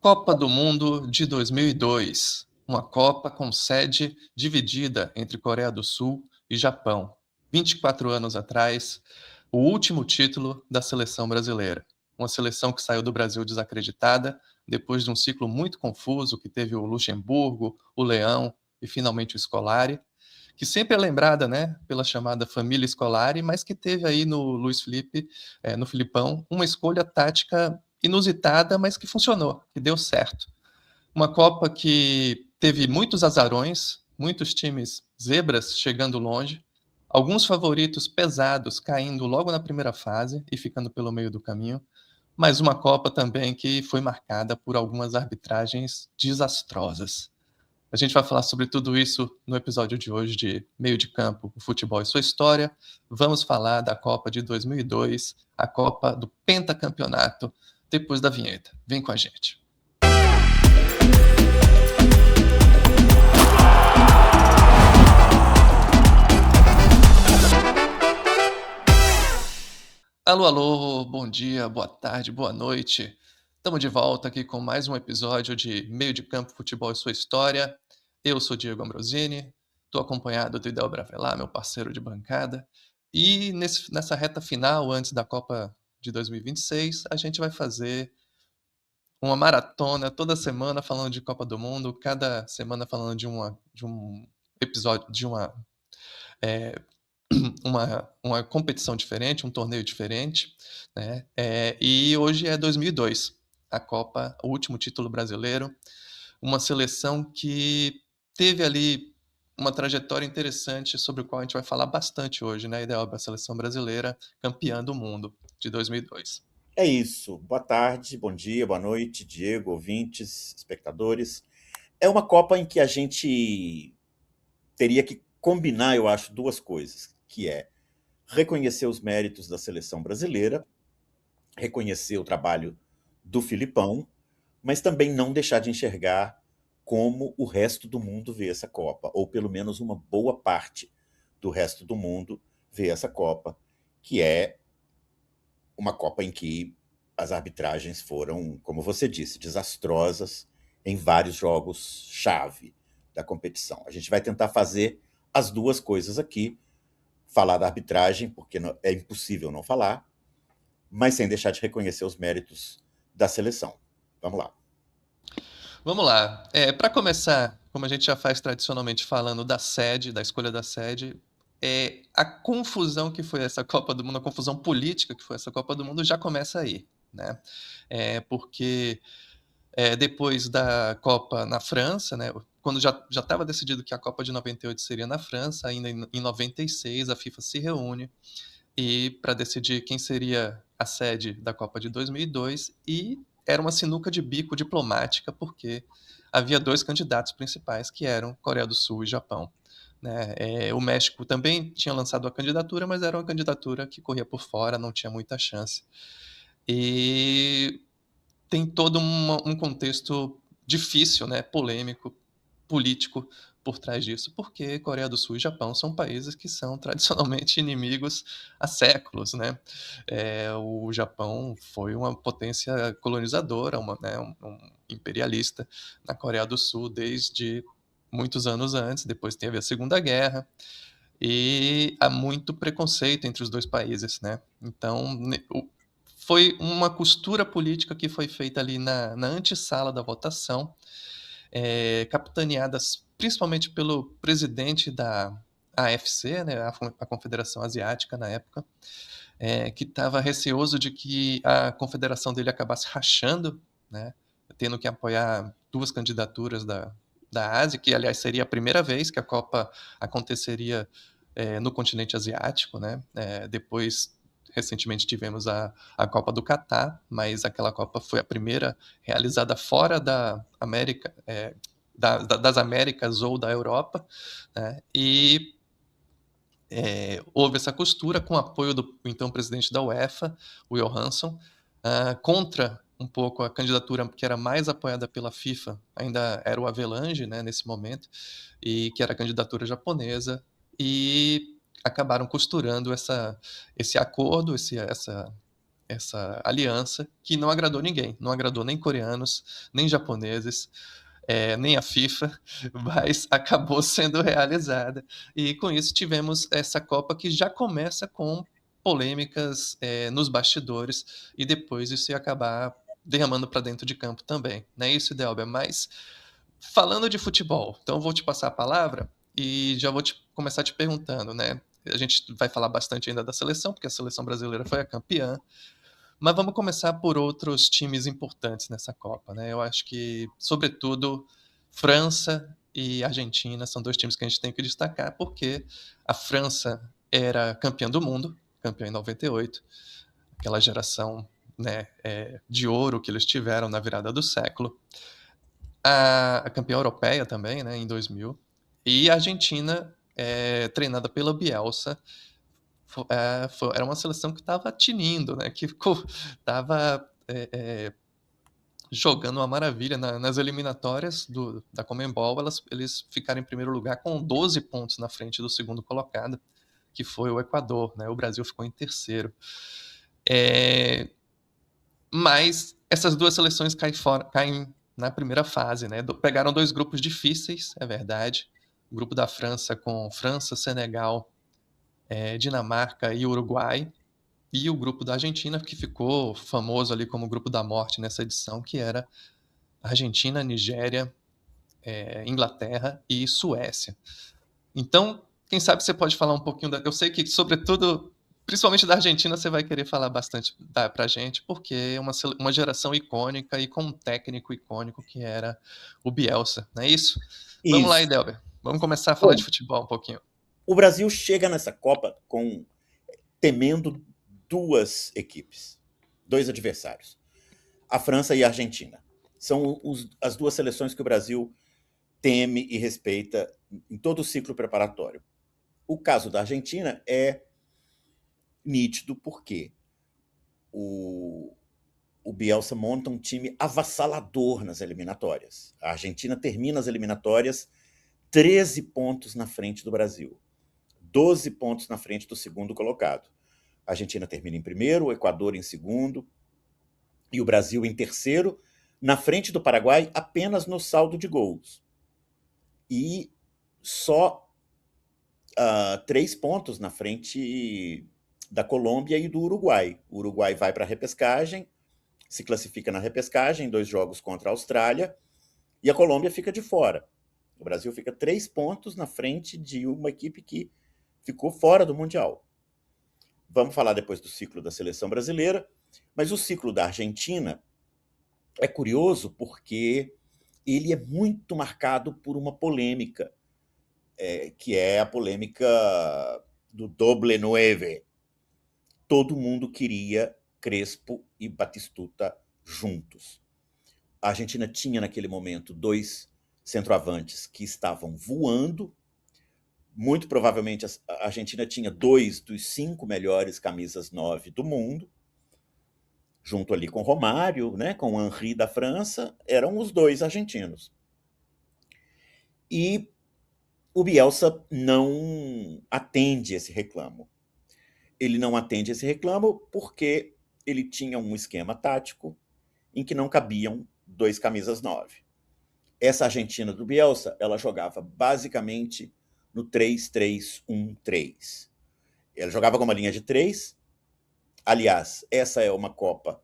Copa do Mundo de 2002, uma Copa com sede dividida entre Coreia do Sul e Japão. 24 anos atrás, o último título da seleção brasileira. Uma seleção que saiu do Brasil desacreditada, depois de um ciclo muito confuso que teve o Luxemburgo, o Leão e finalmente o Scolari, que sempre é lembrada, né, pela chamada família Scolari, mas que teve aí no Luiz Felipe, no Filipão, uma escolha tática inusitada, mas que funcionou, que deu certo. Uma Copa que teve muitos azarões, muitos times zebras chegando longe, alguns favoritos pesados caindo logo na primeira fase e ficando pelo meio do caminho, mas uma Copa também que foi marcada por algumas arbitragens desastrosas. A gente vai falar sobre tudo isso no episódio de hoje de Meio de Campo, o futebol e sua história. Vamos falar da Copa de 2002, a Copa do Pentacampeonato, depois da vinheta. Vem com a gente. Alô, alô, bom dia, boa tarde, boa noite. Estamos de volta aqui com mais um episódio de Meio de Campo, Futebol e Sua História. Eu sou Diego Ambrosini, estou acompanhado do Idel Bravelar, meu parceiro de bancada. E nessa reta final, antes da Copa de 2026, a gente vai fazer uma maratona toda semana falando de Copa do Mundo, cada semana falando de um episódio, de é, uma competição diferente, um torneio diferente, né? E hoje é 2002, a Copa, o último título brasileiro, uma seleção que teve ali uma trajetória interessante sobre o qual a gente vai falar bastante hoje, né? Ideal da seleção brasileira, campeã do mundo de 2002. É isso. Boa tarde, bom dia, boa noite, Diego, ouvintes, espectadores. É uma Copa em que a gente teria que combinar, eu acho, duas coisas, que é reconhecer os méritos da seleção brasileira, reconhecer o trabalho do Filipão, mas também não deixar de enxergar como o resto do mundo vê essa Copa, ou pelo menos uma boa parte do resto do mundo vê essa Copa, que é uma Copa em que as arbitragens foram, como você disse, desastrosas em vários jogos-chave da competição. A gente vai tentar fazer as duas coisas aqui, falar da arbitragem, porque é impossível não falar, mas sem deixar de reconhecer os méritos da seleção. Vamos lá. Vamos lá. Para começar, como a gente já faz tradicionalmente falando da sede, da escolha da sede, a confusão que foi essa Copa do Mundo, a confusão política que foi essa Copa do Mundo já começa aí, né? Porque depois da Copa na França, né, quando já estava decidido que a Copa de 98 seria na França, ainda em 96 a FIFA se reúne para decidir quem seria a sede da Copa de 2002 e era uma sinuca de bico diplomática porque havia dois candidatos principais que eram Coreia do Sul e Japão. Né? O México também tinha lançado a candidatura, mas era uma candidatura que corria por fora, não tinha muita chance. E tem todo um contexto difícil, né, polêmico, político por trás disso, porque Coreia do Sul e Japão são países que são tradicionalmente inimigos há séculos, né? O Japão foi uma potência colonizadora, um imperialista na Coreia do Sul desde muitos anos antes, depois teve a Segunda Guerra, e há muito preconceito entre os dois países, né? Então, foi uma costura política que foi feita ali na antessala da votação, capitaneadas principalmente pelo presidente da AFC, né, a Confederação Asiática na época, que estava receoso de que a confederação dele acabasse rachando, né, tendo que apoiar duas candidaturas da Ásia, que aliás seria a primeira vez que a Copa aconteceria no continente asiático, né? Depois, recentemente tivemos a Copa do Catar, mas aquela Copa foi a primeira realizada fora da América, das Américas ou da Europa, né? E houve essa costura com o apoio do então presidente da UEFA, o Johansson, contra um pouco a candidatura que era mais apoiada pela FIFA, ainda era o Avelange, né, nesse momento, e que era a candidatura japonesa, e acabaram costurando esse acordo, essa aliança que não agradou ninguém, não agradou nem coreanos, nem japoneses, nem a FIFA, mas acabou sendo realizada. E com isso tivemos essa Copa que já começa com polêmicas nos bastidores e depois isso ia acabar derramando para dentro de campo também. Não é isso, Delber? Mas falando de futebol, então eu vou te passar a palavra e já vou começar te perguntando, né? A gente vai falar bastante ainda da seleção, porque a seleção brasileira foi a campeã, mas vamos começar por outros times importantes nessa Copa, né? Eu acho que, sobretudo, França e Argentina são dois times que a gente tem que destacar, porque a França era campeã do mundo, campeã em 98, aquela geração, né, de ouro que eles tiveram na virada do século. A campeã europeia também, né, em 2000. E a Argentina, treinada pela Bielsa, era uma seleção que estava tinindo, né? Que estava jogando uma maravilha nas eliminatórias da Conmebol. Eles ficaram em primeiro lugar com 12 pontos na frente do segundo colocado, que foi o Equador, né? O Brasil ficou em terceiro. Mas essas duas seleções caem na primeira fase, né? Pegaram dois grupos difíceis, é verdade. O grupo da França com França, Senegal, Dinamarca e Uruguai. E o grupo da Argentina, que ficou famoso ali como o grupo da morte nessa edição, que era Argentina, Nigéria, Inglaterra e Suécia. Então, quem sabe você pode falar um pouquinho eu sei que, sobretudo, principalmente da Argentina, você vai querer falar bastante pra gente, porque é uma geração icônica e com um técnico icônico que era o Bielsa, não é isso? Vamos lá, Isso. Idelber. Vamos começar a falar de Bom, futebol um pouquinho. o Brasil chega nessa Copa temendo duas equipes, dois adversários, a França e a Argentina. São as duas seleções que o Brasil teme e respeita em todo o ciclo preparatório. O caso da Argentina é nítido porque o Bielsa monta um time avassalador nas eliminatórias. A Argentina termina as eliminatórias 13 pontos na frente do Brasil, 12 pontos na frente do segundo colocado. A Argentina termina em primeiro, o Equador em segundo e o Brasil em terceiro, na frente do Paraguai apenas no saldo de gols. E só 3 pontos na frente da Colômbia e do Uruguai. O Uruguai vai para a repescagem, se classifica na repescagem, 2 jogos contra a Austrália, e a Colômbia fica de fora. O Brasil fica 3 pontos na frente de uma equipe que ficou fora do Mundial. Vamos falar depois do ciclo da seleção brasileira, mas o ciclo da Argentina é curioso porque ele é muito marcado por uma polêmica, que é a polêmica do doble nueve. Todo mundo queria Crespo e Batistuta juntos. A Argentina tinha naquele momento 2 centroavantes que estavam voando. Muito provavelmente a Argentina tinha 2 dos 5 melhores camisas 9 do mundo, junto ali com Romário, né, com o Henry da França, eram os 2 argentinos. E o Bielsa não atende esse reclamo. Ele não atende esse reclamo porque ele tinha um esquema tático em que não cabiam 2 camisas 9. Essa Argentina do Bielsa, ela jogava basicamente no 3-3-1-3. Ela jogava com uma linha de 3. Aliás, essa é uma Copa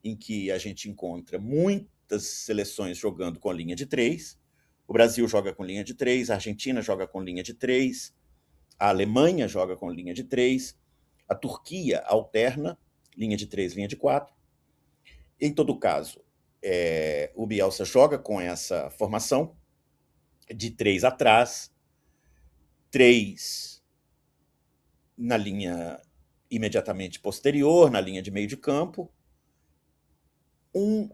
em que a gente encontra muitas seleções jogando com linha de 3. O Brasil joga com linha de 3, a Argentina joga com linha de 3, a Alemanha joga com linha de 3, a Turquia alterna linha de 3, linha de 4. Em todo caso, o Bielsa joga com essa formação de 3 atrás, 3 na linha imediatamente posterior, na linha de meio de campo, um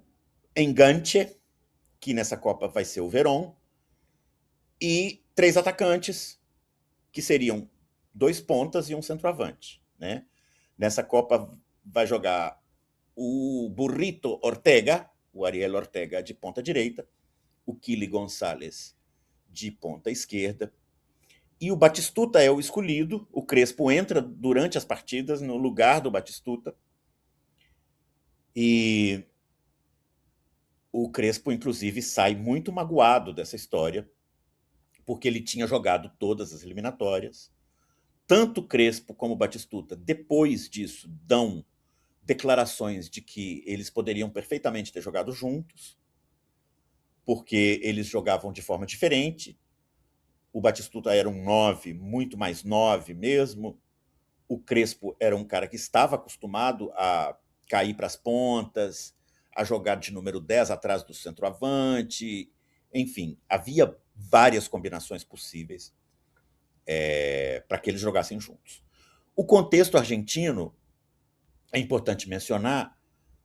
enganche, que nessa Copa vai ser o Verón, e 3 atacantes, que seriam 2 pontas e um centroavante, né? Nessa Copa vai jogar o Burrito Ortega, o Ariel Ortega de ponta direita, o Kili Gonçalves de ponta esquerda, e o Batistuta é o escolhido. O Crespo entra durante as partidas no lugar do Batistuta, E o Crespo, inclusive, sai muito magoado dessa história, porque ele tinha jogado todas as eliminatórias. Tanto Crespo como Batistuta, depois disso, dão declarações de que eles poderiam perfeitamente ter jogado juntos, porque eles jogavam de forma diferente. O Batistuta era um 9, muito mais 9 mesmo. O Crespo era um cara que estava acostumado a cair para as pontas, a jogar de número 10 atrás do centroavante. Enfim, havia várias combinações possíveis para que eles jogassem juntos. O contexto argentino é importante mencionar,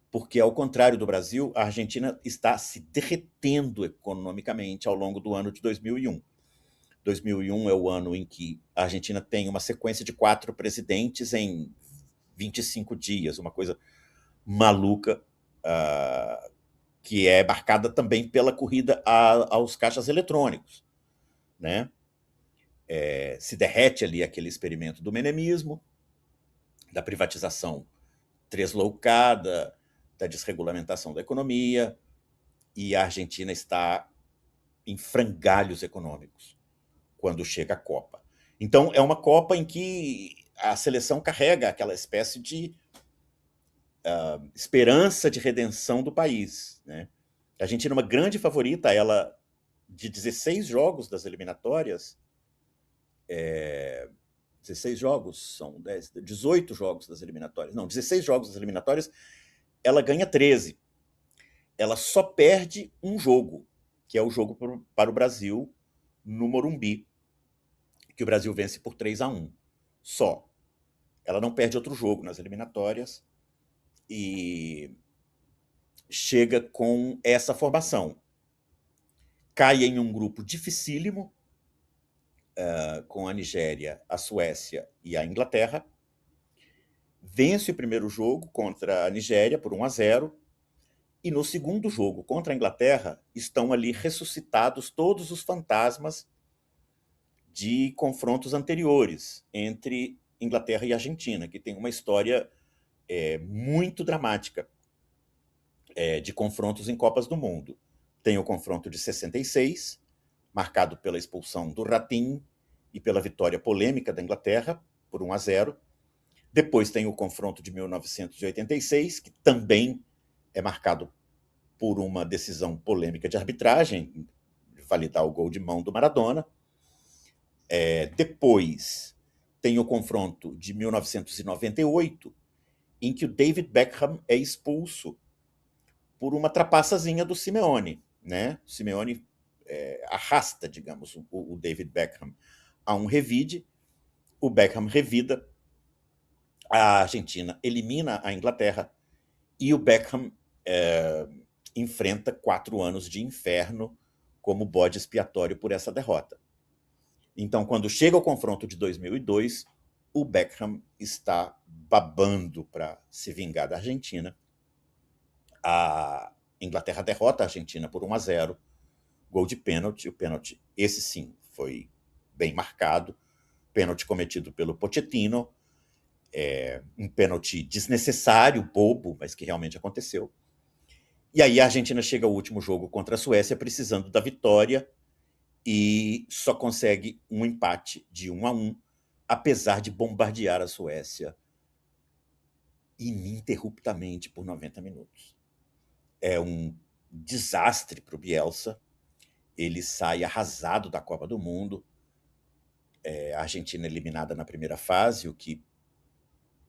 porque, ao contrário do Brasil, a Argentina está se derretendo economicamente ao longo do ano de 2001. 2001 é o ano em que a Argentina tem uma sequência de 4 presidentes em 25 dias, uma coisa maluca, que é marcada também pela corrida aos caixas eletrônicos, né? Se derrete ali aquele experimento do menemismo, da privatização tresloucada, da desregulamentação da economia, e a Argentina está em frangalhos econômicos quando chega a Copa. Então, é uma Copa em que a seleção carrega aquela espécie de esperança de redenção do país, né? A Argentina é uma grande favorita, ela, de 16 jogos das eliminatórias, 16 jogos, são 18 jogos das eliminatórias, não, 16 jogos das eliminatórias, ela ganha 13. Ela só perde um jogo, que é o jogo para o Brasil no Morumbi, que o Brasil vence por 3-1. Só. Ela não perde outro jogo nas eliminatórias e chega com essa formação. Cai em um grupo dificílimo, com a Nigéria, a Suécia e a Inglaterra. Vence o primeiro jogo contra a Nigéria por 1-0. E no segundo jogo contra a Inglaterra estão ali ressuscitados todos os fantasmas de confrontos anteriores entre Inglaterra e Argentina, que tem uma história muito dramática de confrontos em Copas do Mundo. Tem o confronto de 66, marcado pela expulsão do Ratinho e pela vitória polêmica da Inglaterra por 1-0. Depois tem o confronto de 1986, que também é marcado por uma decisão polêmica de arbitragem, validar o gol de mão do Maradona. Depois tem o confronto de 1998, em que o David Beckham é expulso por uma trapaçazinha do Simeone, né? O Simeone arrasta, digamos, o David Beckham a um revide, o Beckham revida, a Argentina elimina a Inglaterra e o Beckham enfrenta 4 anos de inferno como bode expiatório por essa derrota. Então, quando chega o confronto de 2002, o Beckham está babando para se vingar da Argentina. A Inglaterra derrota a Argentina por 1-0, gol de pênalti. O pênalti, esse sim, foi bem marcado. Pênalti cometido pelo Pochettino, um pênalti desnecessário, bobo, mas que realmente aconteceu. E aí a Argentina chega ao último jogo contra a Suécia precisando da vitória e só consegue um empate de 1-1, apesar de bombardear a Suécia ininterruptamente por 90 minutos. É um desastre para o Bielsa. Ele sai arrasado da Copa do Mundo. A Argentina eliminada na primeira fase, o que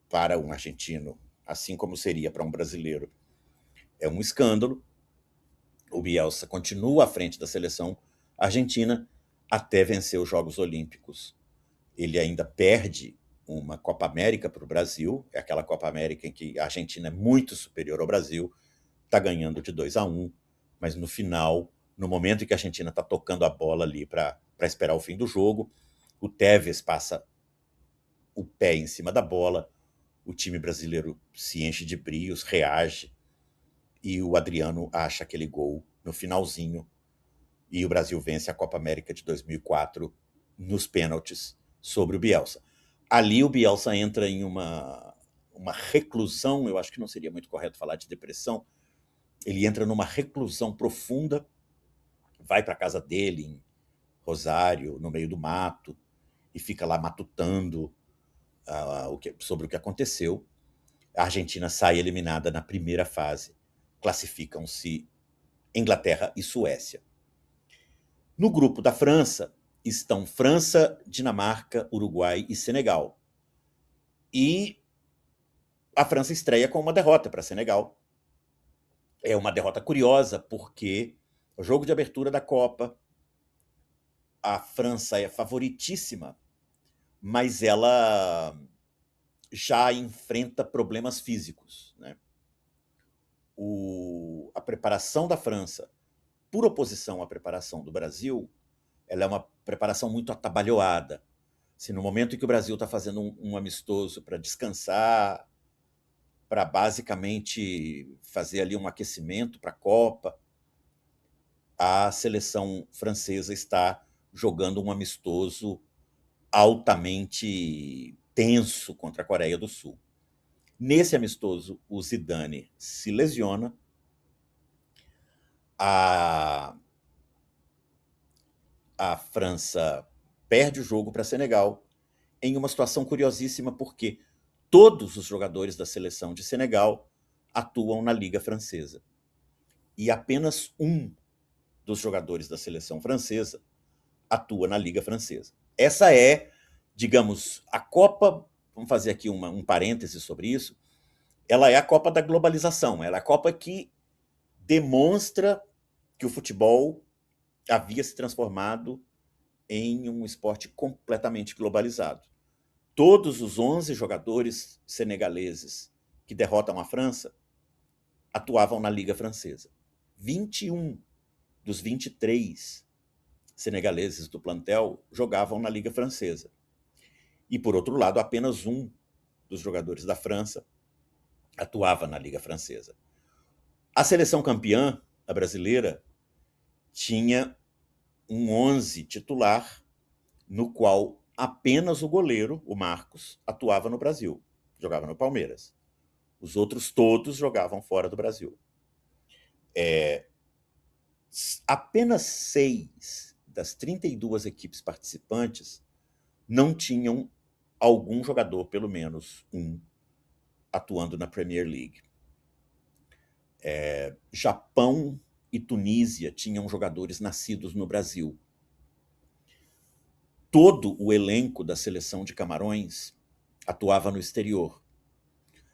para um argentino, assim como seria para um brasileiro, é um escândalo. O Bielsa continua à frente da seleção argentina até vencer os Jogos Olímpicos. Ele ainda perde uma Copa América para o Brasil, é aquela Copa América em que a Argentina é muito superior ao Brasil, está ganhando de 2-1, mas no final, no momento em que a Argentina está tocando a bola ali para esperar o fim do jogo, o Tevez passa o pé em cima da bola, o time brasileiro se enche de brios, reage, e o Adriano acha aquele gol no finalzinho, e o Brasil vence a Copa América de 2004 nos pênaltis sobre o Bielsa. Ali o Bielsa entra em uma uma reclusão, eu acho que não seria muito correto falar de depressão, ele entra numa reclusão profunda, vai para a casa dele em Rosário, no meio do mato, e fica lá matutando sobre o que aconteceu. A Argentina sai eliminada na primeira fase. Classificam-se Inglaterra e Suécia. No grupo da França estão França, Dinamarca, Uruguai e Senegal. E a França estreia com uma derrota para Senegal. É uma derrota curiosa, porque o jogo de abertura da Copa, a França é favoritíssima, mas ela já enfrenta problemas físicos, né? A preparação da França, por oposição à preparação do Brasil, ela é uma preparação muito atabalhoada. Se no momento em que o Brasil está fazendo um amistoso para descansar, para basicamente fazer ali um aquecimento para a Copa, a seleção francesa está jogando um amistoso altamente tenso contra a Coreia do Sul. Nesse amistoso, o Zidane se lesiona, a França perde o jogo para Senegal, em uma situação curiosíssima, porque todos os jogadores da seleção de Senegal atuam na Liga Francesa. E apenas um dos jogadores da seleção francesa atua na Liga Francesa. Essa é, digamos, a Copa, vamos fazer aqui um parêntese sobre isso, ela é a Copa da globalização, ela é a Copa que demonstra que o futebol havia se transformado em um esporte completamente globalizado. Todos os 11 jogadores senegaleses que derrotam a França atuavam na Liga Francesa. 21 dos 23 senegaleses do plantel jogavam na Liga Francesa. E, por outro lado, apenas um dos jogadores da França atuava na Liga Francesa. A seleção campeã, a brasileira, tinha um 11 titular, no qual apenas o goleiro, o Marcos, atuava no Brasil, jogava no Palmeiras. Os outros todos jogavam fora do Brasil. Apenas 6 das 32 equipes participantes não tinham algum jogador, pelo menos um, atuando na Premier League. Japão e Tunísia tinham jogadores nascidos no Brasil. Todo o elenco da seleção de Camarões atuava no exterior.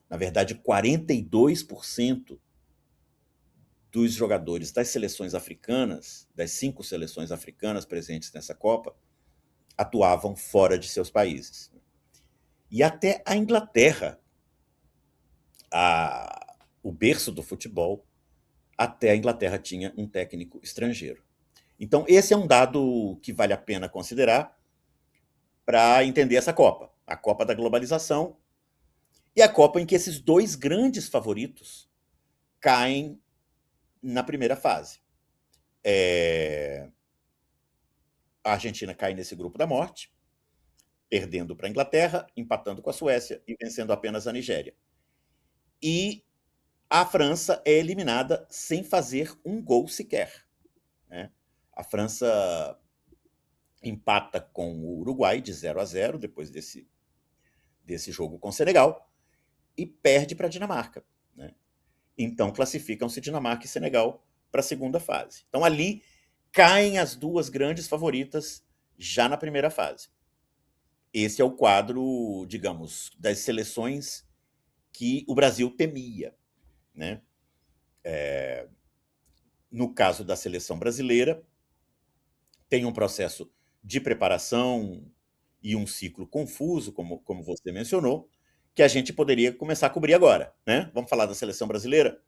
Na verdade, 42% dos jogadores das seleções africanas, das 5 seleções africanas presentes nessa Copa, atuavam fora de seus países. E até a Inglaterra, o berço do futebol, até a Inglaterra tinha um técnico estrangeiro. Então, esse é um dado que vale a pena considerar para entender essa Copa. A Copa da globalização e a Copa em que esses 2 grandes favoritos caem na primeira fase. A Argentina cai nesse grupo da morte, perdendo para a Inglaterra, empatando com a Suécia e vencendo apenas a Nigéria. E a França é eliminada sem fazer um gol sequer, né? A França empata com o Uruguai de 0-0 depois desse jogo com o Senegal e perde para a Dinamarca, né? Então classificam-se Dinamarca e Senegal para a segunda fase. Então ali caem as 2 grandes favoritas já na primeira fase. Esse é o quadro, digamos, das seleções que o Brasil temia, né? No caso da seleção brasileira, tem um processo de preparação e um ciclo confuso, como você mencionou, que a gente poderia começar a cobrir agora, né? Vamos falar da seleção brasileira?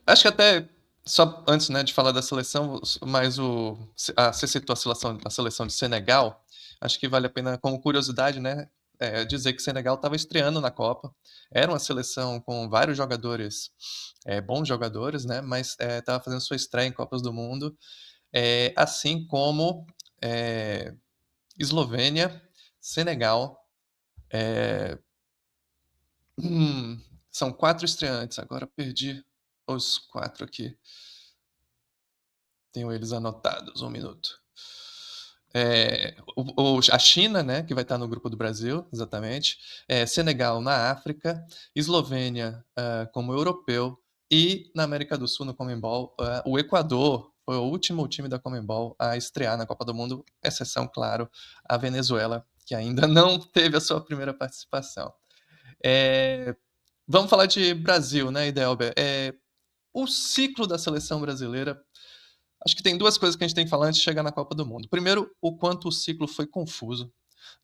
Acho que até, só antes, né, de falar da seleção, mas você citou a seleção de Senegal, acho que vale a pena, como curiosidade, né, dizer que Senegal estava estreando na Copa. Era uma seleção com vários jogadores, bons jogadores, né, mas estava fazendo sua estreia em Copas do Mundo, assim como Eslovênia, Senegal. É, hum, são 4 estreantes, agora perdi os 4 aqui. Tenho eles anotados, um minuto. A China, né, que vai estar no grupo do Brasil, exatamente. Senegal na África, Eslovênia como europeu, e na América do Sul, no Conmebol, o Equador foi o último time da Conmebol a estrear na Copa do Mundo, exceção, claro, a Venezuela, que ainda não teve a sua primeira participação. Vamos falar de Brasil, né, Idelber? O ciclo da seleção brasileira, acho que tem duas coisas que a gente tem que falar antes de chegar na Copa do Mundo. Primeiro, o quanto o ciclo foi confuso,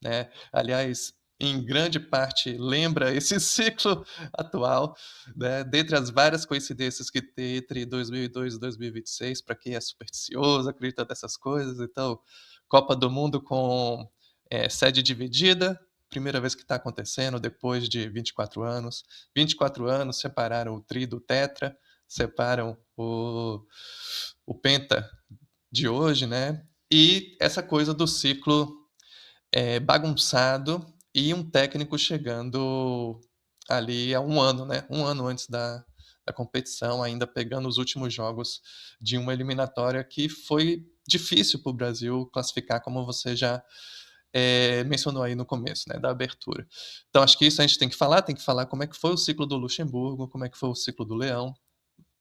né? Aliás, em grande parte lembra esse ciclo atual, né? Dentre as várias coincidências que tem entre 2002 e 2026, para quem é supersticioso, acredita nessas coisas, então, Copa do Mundo com sede dividida, primeira vez que está acontecendo depois de 24 anos. 24 anos separaram o tri do tetra, separam o penta de hoje, né? E essa coisa do ciclo bagunçado e um técnico chegando ali há um ano, né? Um ano antes da competição, ainda pegando os últimos jogos de uma eliminatória que foi difícil para o Brasil classificar, como você já mencionou aí no começo, né, da abertura. Então, acho que isso a gente tem que falar como é que foi o ciclo do Luxemburgo, como é que foi o ciclo do Leão.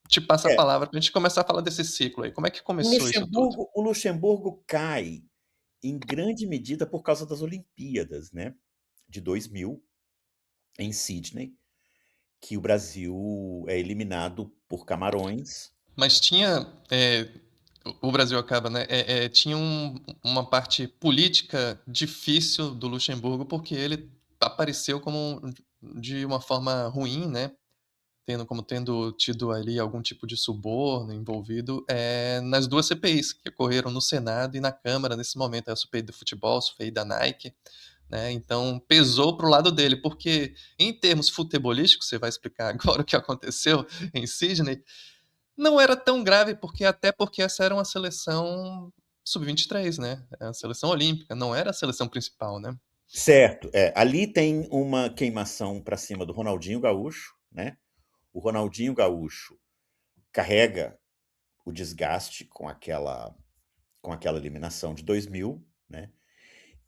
Te passo a É, palavra para a gente começar a falar desse ciclo aí. Como é que começou isso tudo? O Luxemburgo cai em grande medida por causa das Olimpíadas, né, de 2000, em Sydney, que o Brasil é eliminado por Camarões. Mas tinha. O Brasil acaba, né? Tinha uma parte política difícil do Luxemburgo, porque ele apareceu como de uma forma ruim, né? Tendo tido ali algum tipo de suborno envolvido nas duas CPIs que ocorreram no Senado e na Câmara nesse momento, a CPI do futebol, a CPI da Nike, né? Então pesou para o lado dele, porque em termos futebolísticos, você vai explicar agora o que aconteceu em Sydney, não era tão grave, até porque essa era uma seleção sub-23, né? É a seleção olímpica, não era a seleção principal, né? Certo, ali tem uma queimação para cima do Ronaldinho Gaúcho, né? O Ronaldinho Gaúcho carrega o desgaste com aquela eliminação de 2000, né?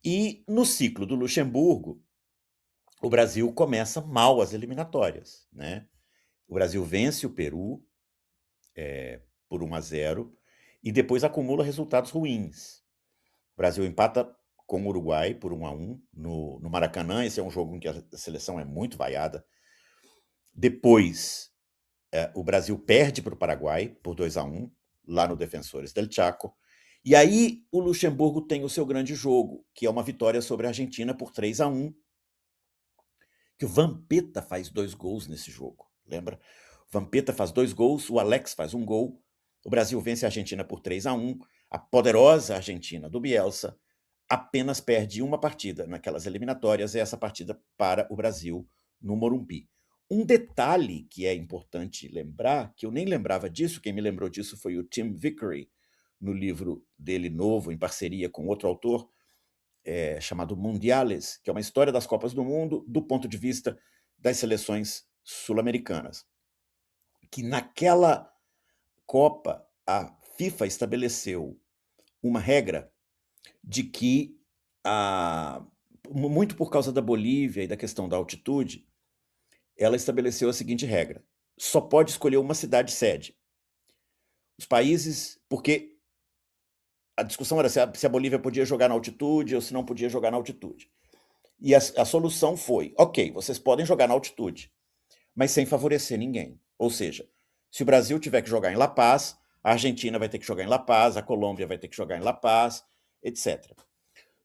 E no ciclo do Luxemburgo, o Brasil começa mal as eliminatórias, né? O Brasil vence o Peru por 1-0 e depois acumula resultados ruins. O Brasil empata com o Uruguai por 1-1 no Maracanã. Esse é um jogo em que a seleção é muito vaiada. Depois, o Brasil perde para o Paraguai por 2-1 lá no Defensores del Chaco. E aí o Luxemburgo tem o seu grande jogo, que é uma vitória sobre a Argentina por 3-1, que o Vampeta faz 2 gols nesse jogo, lembra? O Vampeta faz 2 gols, o Alex faz 1 gol, o Brasil vence a Argentina por 3-1, a poderosa Argentina do Bielsa apenas perde uma partida naquelas eliminatórias, é essa partida para o Brasil no Morumbi. Um detalhe que é importante lembrar, que eu nem lembrava disso, quem me lembrou disso foi o Tim Vickery, no livro dele novo, em parceria com outro autor, chamado Mundiales, que é uma história das Copas do Mundo do ponto de vista das seleções sul-americanas. Que naquela Copa, a FIFA estabeleceu uma regra de que, muito por causa da Bolívia e da questão da altitude, ela estabeleceu a seguinte regra: só pode escolher uma cidade sede. Os países, porque a discussão era se a Bolívia podia jogar na altitude ou se não podia jogar na altitude. E a solução foi: ok, vocês podem jogar na altitude, mas sem favorecer ninguém. Ou seja, se o Brasil tiver que jogar em La Paz, a Argentina vai ter que jogar em La Paz, a Colômbia vai ter que jogar em La Paz, etc.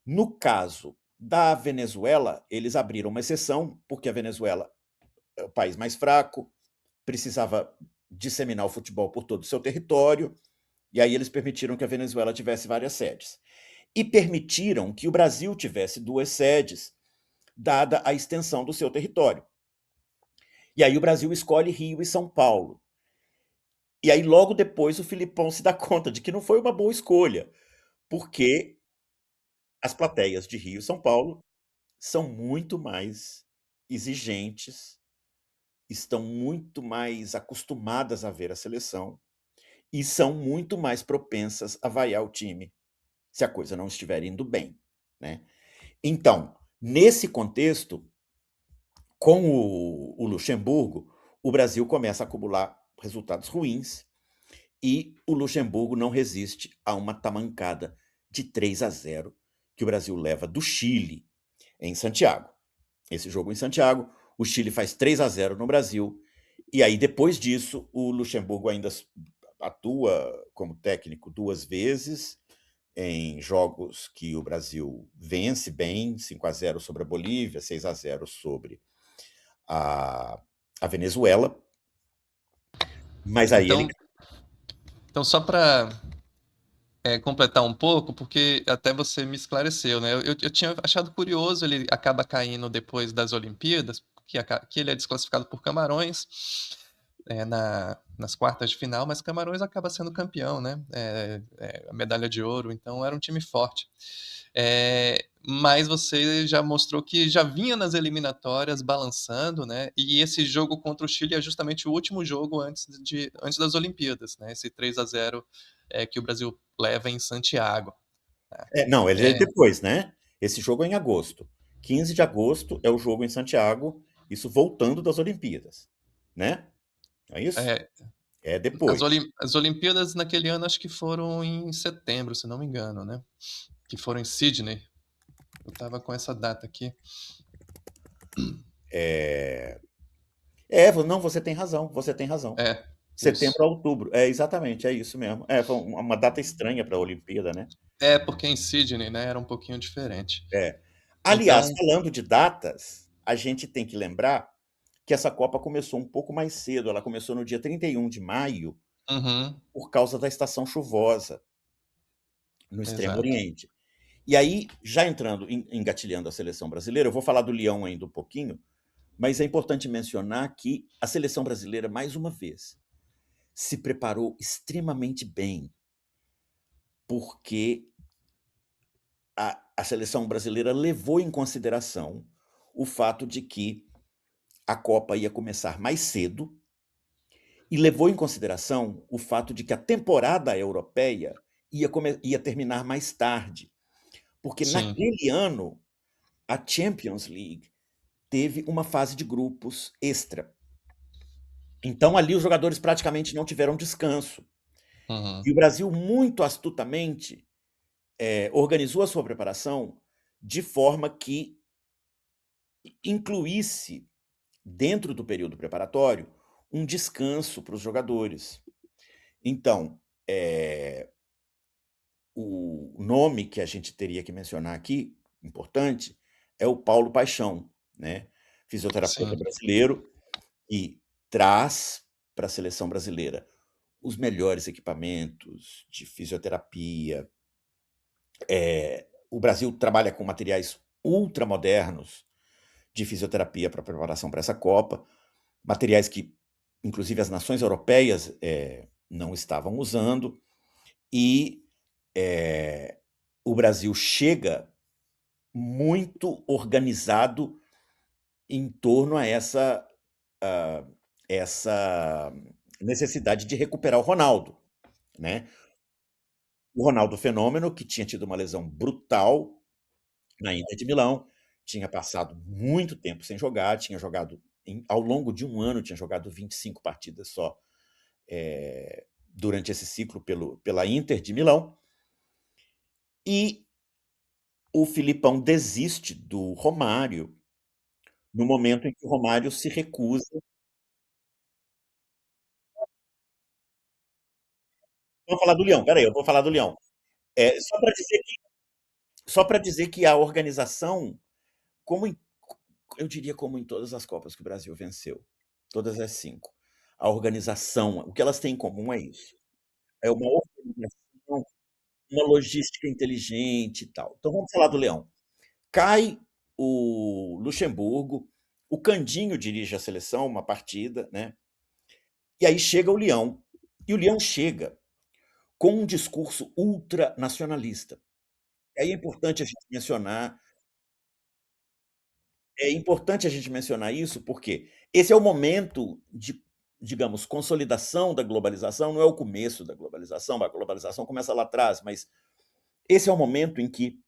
No caso da Venezuela, eles abriram uma exceção, porque a Venezuela é o país mais fraco, precisava disseminar o futebol por todo o seu território, e aí eles permitiram que a Venezuela tivesse várias sedes. E permitiram que o Brasil tivesse 2 sedes, dada a extensão do seu território. E aí o Brasil escolhe Rio e São Paulo. E aí logo depois o Filipão se dá conta de que não foi uma boa escolha, porque as plateias de Rio e São Paulo são muito mais exigentes, estão muito mais acostumadas a ver a seleção e são muito mais propensas a vaiar o time se a coisa não estiver indo bem, né. Então, nesse contexto, com o Luxemburgo, o Brasil começa a acumular resultados ruins e o Luxemburgo não resiste a uma tamancada de 3-0 que o Brasil leva do Chile em Santiago. Esse jogo em Santiago, o Chile faz 3-0 no Brasil, e aí depois disso o Luxemburgo ainda atua como técnico 2 vezes, em jogos que o Brasil vence bem, 5-0 sobre a Bolívia, 6-0 sobre a, a Venezuela, mas aí ele... Então só para completar um pouco, porque até você me esclareceu, né? Eu tinha achado curioso, ele acaba caindo depois das Olimpíadas, que ele é desclassificado por Camarões nas quartas de final, mas Camarões acaba sendo campeão, né? A medalha de ouro, então era um time forte. Mas você já mostrou que já vinha nas eliminatórias balançando, né? E esse jogo contra o Chile é justamente o último jogo antes das Olimpíadas, né? Esse 3-0 que o Brasil leva em Santiago. Tá? Não, ele é É, depois, né? Esse jogo é em agosto. 15 de agosto é o jogo em Santiago, isso voltando das Olimpíadas, né? É isso? é, É depois. as Olimpíadas naquele ano acho que foram em setembro, se não me engano, né? Que foram em Sydney. Eu tava com essa data aqui. É, não, você tem razão, você tem razão. É, Setembro isso. a outubro, exatamente, é isso mesmo. Foi uma data estranha para a Olimpíada, né? É, porque em Sydney, né, era um pouquinho diferente. É. Aliás, Então, falando de datas, a gente tem que lembrar que essa Copa começou um pouco mais cedo, ela começou no dia 31 de maio, uhum, por causa da estação chuvosa no Extremo exato. Oriente. E aí, já entrando, engatilhando a seleção brasileira, eu vou falar do Leão ainda um pouquinho, mas é importante mencionar que a seleção brasileira, mais uma vez, se preparou extremamente bem, porque a seleção brasileira levou em consideração o fato de que a Copa ia começar mais cedo e levou em consideração o fato de que a temporada europeia ia terminar mais tarde, porque Sim. naquele ano a Champions League teve uma fase de grupos extra. Então ali os jogadores praticamente não tiveram descanso. Uhum, E o Brasil, muito astutamente, organizou a sua preparação de forma que incluísse, dentro do período preparatório, um descanso para os jogadores. Então, o nome que a gente teria que mencionar aqui, importante, é o Paulo Paixão, né? Fisioterapeuta sim. brasileiro, e traz para a seleção brasileira os melhores equipamentos de fisioterapia. O Brasil trabalha com materiais ultramodernos de fisioterapia para preparação para essa Copa, materiais que, inclusive, as nações europeias não estavam usando, e o Brasil chega muito organizado em torno a essa necessidade de recuperar o Ronaldo, né? O Ronaldo Fenômeno, que tinha tido uma lesão brutal na Inter de Milão, tinha passado muito tempo sem jogar, tinha jogado, ao longo de um ano, tinha jogado 25 partidas só durante esse ciclo pela Inter de Milão, e o Filipão desiste do Romário no momento em que o Romário se recusa. Vou falar do Leão, espera aí, eu vou falar do Leão. Só para dizer que a organização, como em, eu diria como em todas as Copas que o Brasil venceu, todas as 5, a organização, o que elas têm em comum é isso. É uma organização, uma logística inteligente e tal. Então vamos falar do Leão. Cai o Luxemburgo, o Candinho dirige a seleção, uma partida, né? E aí chega o Leão. E o Leão chega com um discurso ultranacionalista. E aí é importante a gente mencionar é importante a gente mencionar isso, porque esse é o momento de, digamos, consolidação da globalização, não é o começo da globalização, a globalização começa lá atrás, mas esse é o momento em que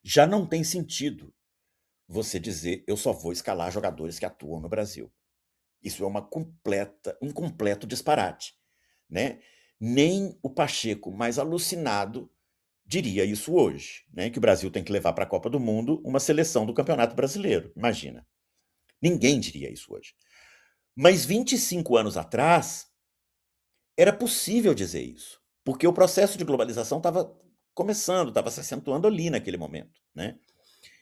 já não tem sentido você dizer: "Eu só vou escalar jogadores que atuam no Brasil". Isso é um completo disparate, né. Nem o Pacheco mais alucinado diria isso hoje, né, que o Brasil tem que levar para a Copa do Mundo uma seleção do Campeonato Brasileiro, imagina. Ninguém diria isso hoje. Mas 25 anos atrás, era possível dizer isso, porque o processo de globalização estava começando, estava se acentuando ali naquele momento, né.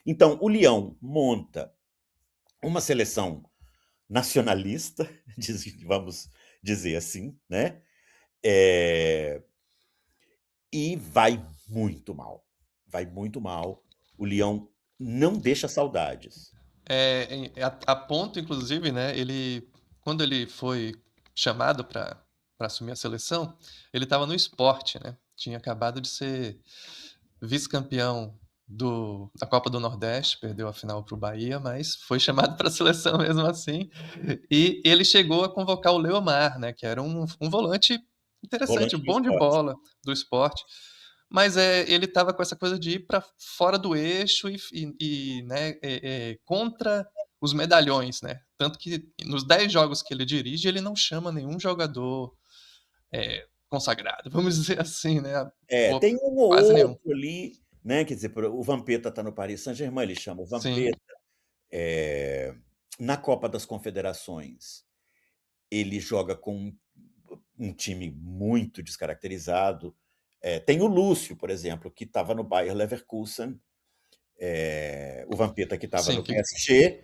Então, o Leão monta uma seleção nacionalista, vamos dizer assim, né, eh, e vai muito mal. O Leão não deixa saudades. A ponto, inclusive, né, quando ele foi chamado para assumir a seleção, ele estava no esporte, né? Tinha acabado de ser vice-campeão da Copa do Nordeste, perdeu a final para o Bahia, mas foi chamado para a seleção mesmo assim. E ele chegou a convocar o Leomar, né, que era um volante interessante, Volante do bom de esporte. bola do esporte. Mas ele estava com essa coisa de ir para fora do eixo né, contra os medalhões, né? Tanto que nos 10 jogos que ele dirige, ele não chama nenhum jogador consagrado, vamos dizer assim, né? É, Ou tem um ou quase nenhum. outro ali, né, quer dizer, o Vampeta está no Paris Saint-Germain, ele chama o Sim, Vampeta. Eh, Na Copa das Confederações, ele joga com um time muito descaracterizado. Tem o Lúcio, por exemplo, que estava no Bayer Leverkusen, o Vampeta que estava sim, no PSG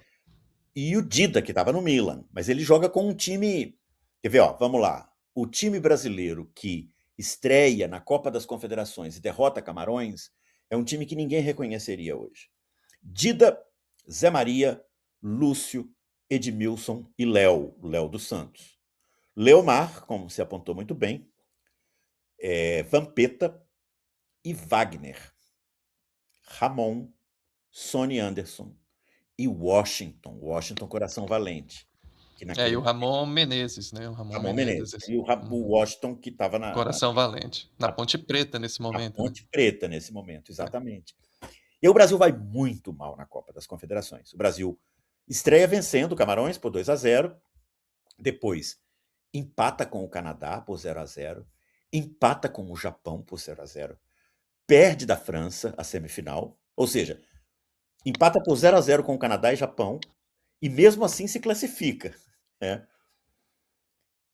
e o Dida que estava no Milan. Mas ele joga com um time. Quer ver, ó, vamos lá. O time brasileiro que estreia na Copa das Confederações e derrota Camarões é um time que ninguém reconheceria hoje. Dida, Zé Maria, Lúcio, Edmilson e Léo dos Santos. Leomar, como se apontou muito bem, Vampeta e Wagner. Ramon, Sonny Anderson e Washington Coração Valente, que e naquele o Ramon Menezes, né? O Ramon Ramon Menezes, Menezes, e o uhum. Washington que estava Coração Valente, na na, Ponte Preta nesse na momento, né? Ponte Preta nesse momento, É. exatamente. E o Brasil vai muito mal na Copa das Confederações. O Brasil estreia vencendo o Camarões por 2-0, depois empata com o Canadá por 0-0, empata com o Japão por 0-0, perde da França a semifinal, ou seja, empata por 0-0 com o Canadá e Japão, e mesmo assim se classifica. Né?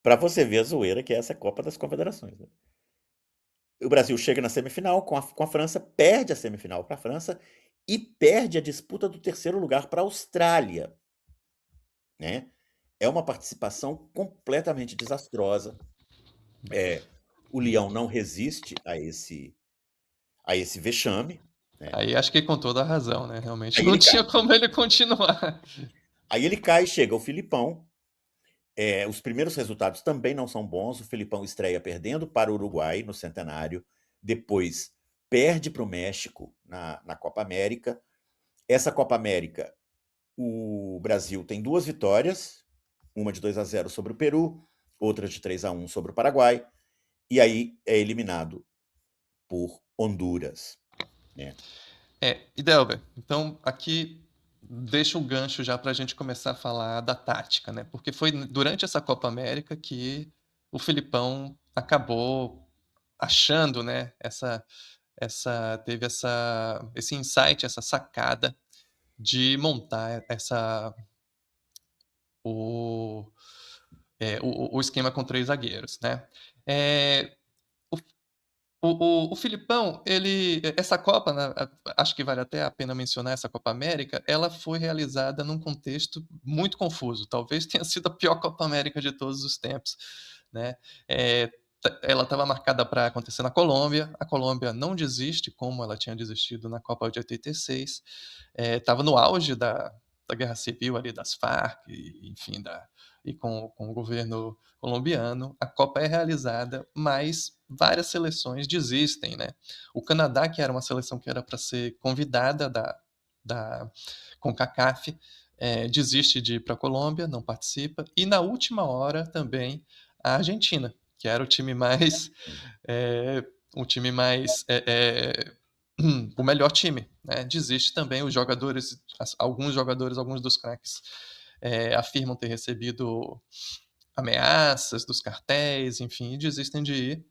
Para você ver a zoeira que é essa Copa das Confederações. Né? O Brasil chega na semifinal com a França, perde a semifinal para a França e perde a disputa do terceiro lugar para a Austrália. Né? É uma participação completamente desastrosa. O Leão não resiste a esse vexame. Né? Aí acho que com toda a razão, né? Realmente Aí não ele cai. tinha como ele continuar. Aí ele cai, chega o Filipão. Os primeiros resultados também não são bons. O Filipão estreia perdendo para o Uruguai no Centenário, depois perde para o México na Copa América. Essa Copa América, o Brasil tem duas vitórias, uma de 2-0 sobre o Peru, outra de 3-1 sobre o Paraguai, e aí é eliminado por Honduras. Né? E Delber, então aqui deixa um gancho já para a gente começar a falar da tática, né? Porque foi durante essa Copa América que o Filipão acabou achando, né? Teve esse insight, essa sacada de montar o, o esquema com três zagueiros, né? É, o Filipão, essa Copa, né, acho que vale até a pena mencionar essa Copa América, ela foi realizada num contexto muito confuso. Talvez tenha sido a pior Copa América de todos os tempos, né? É, ela estava marcada para acontecer na Colômbia. A Colômbia não desiste, como ela tinha desistido na Copa de 86. Estava no auge da Guerra Civil ali das Farc, enfim, e com o governo colombiano. A Copa é realizada, mas várias seleções desistem, né? O Canadá, que era uma seleção que era para ser convidada da CONCACAF, desiste de ir para a Colômbia, não participa. E na última hora também a Argentina, que era é, o time mais o melhor time, né? Desiste também. Os jogadores, alguns jogadores, alguns dos craques afirmam ter recebido ameaças dos cartéis, enfim, e desistem de ir.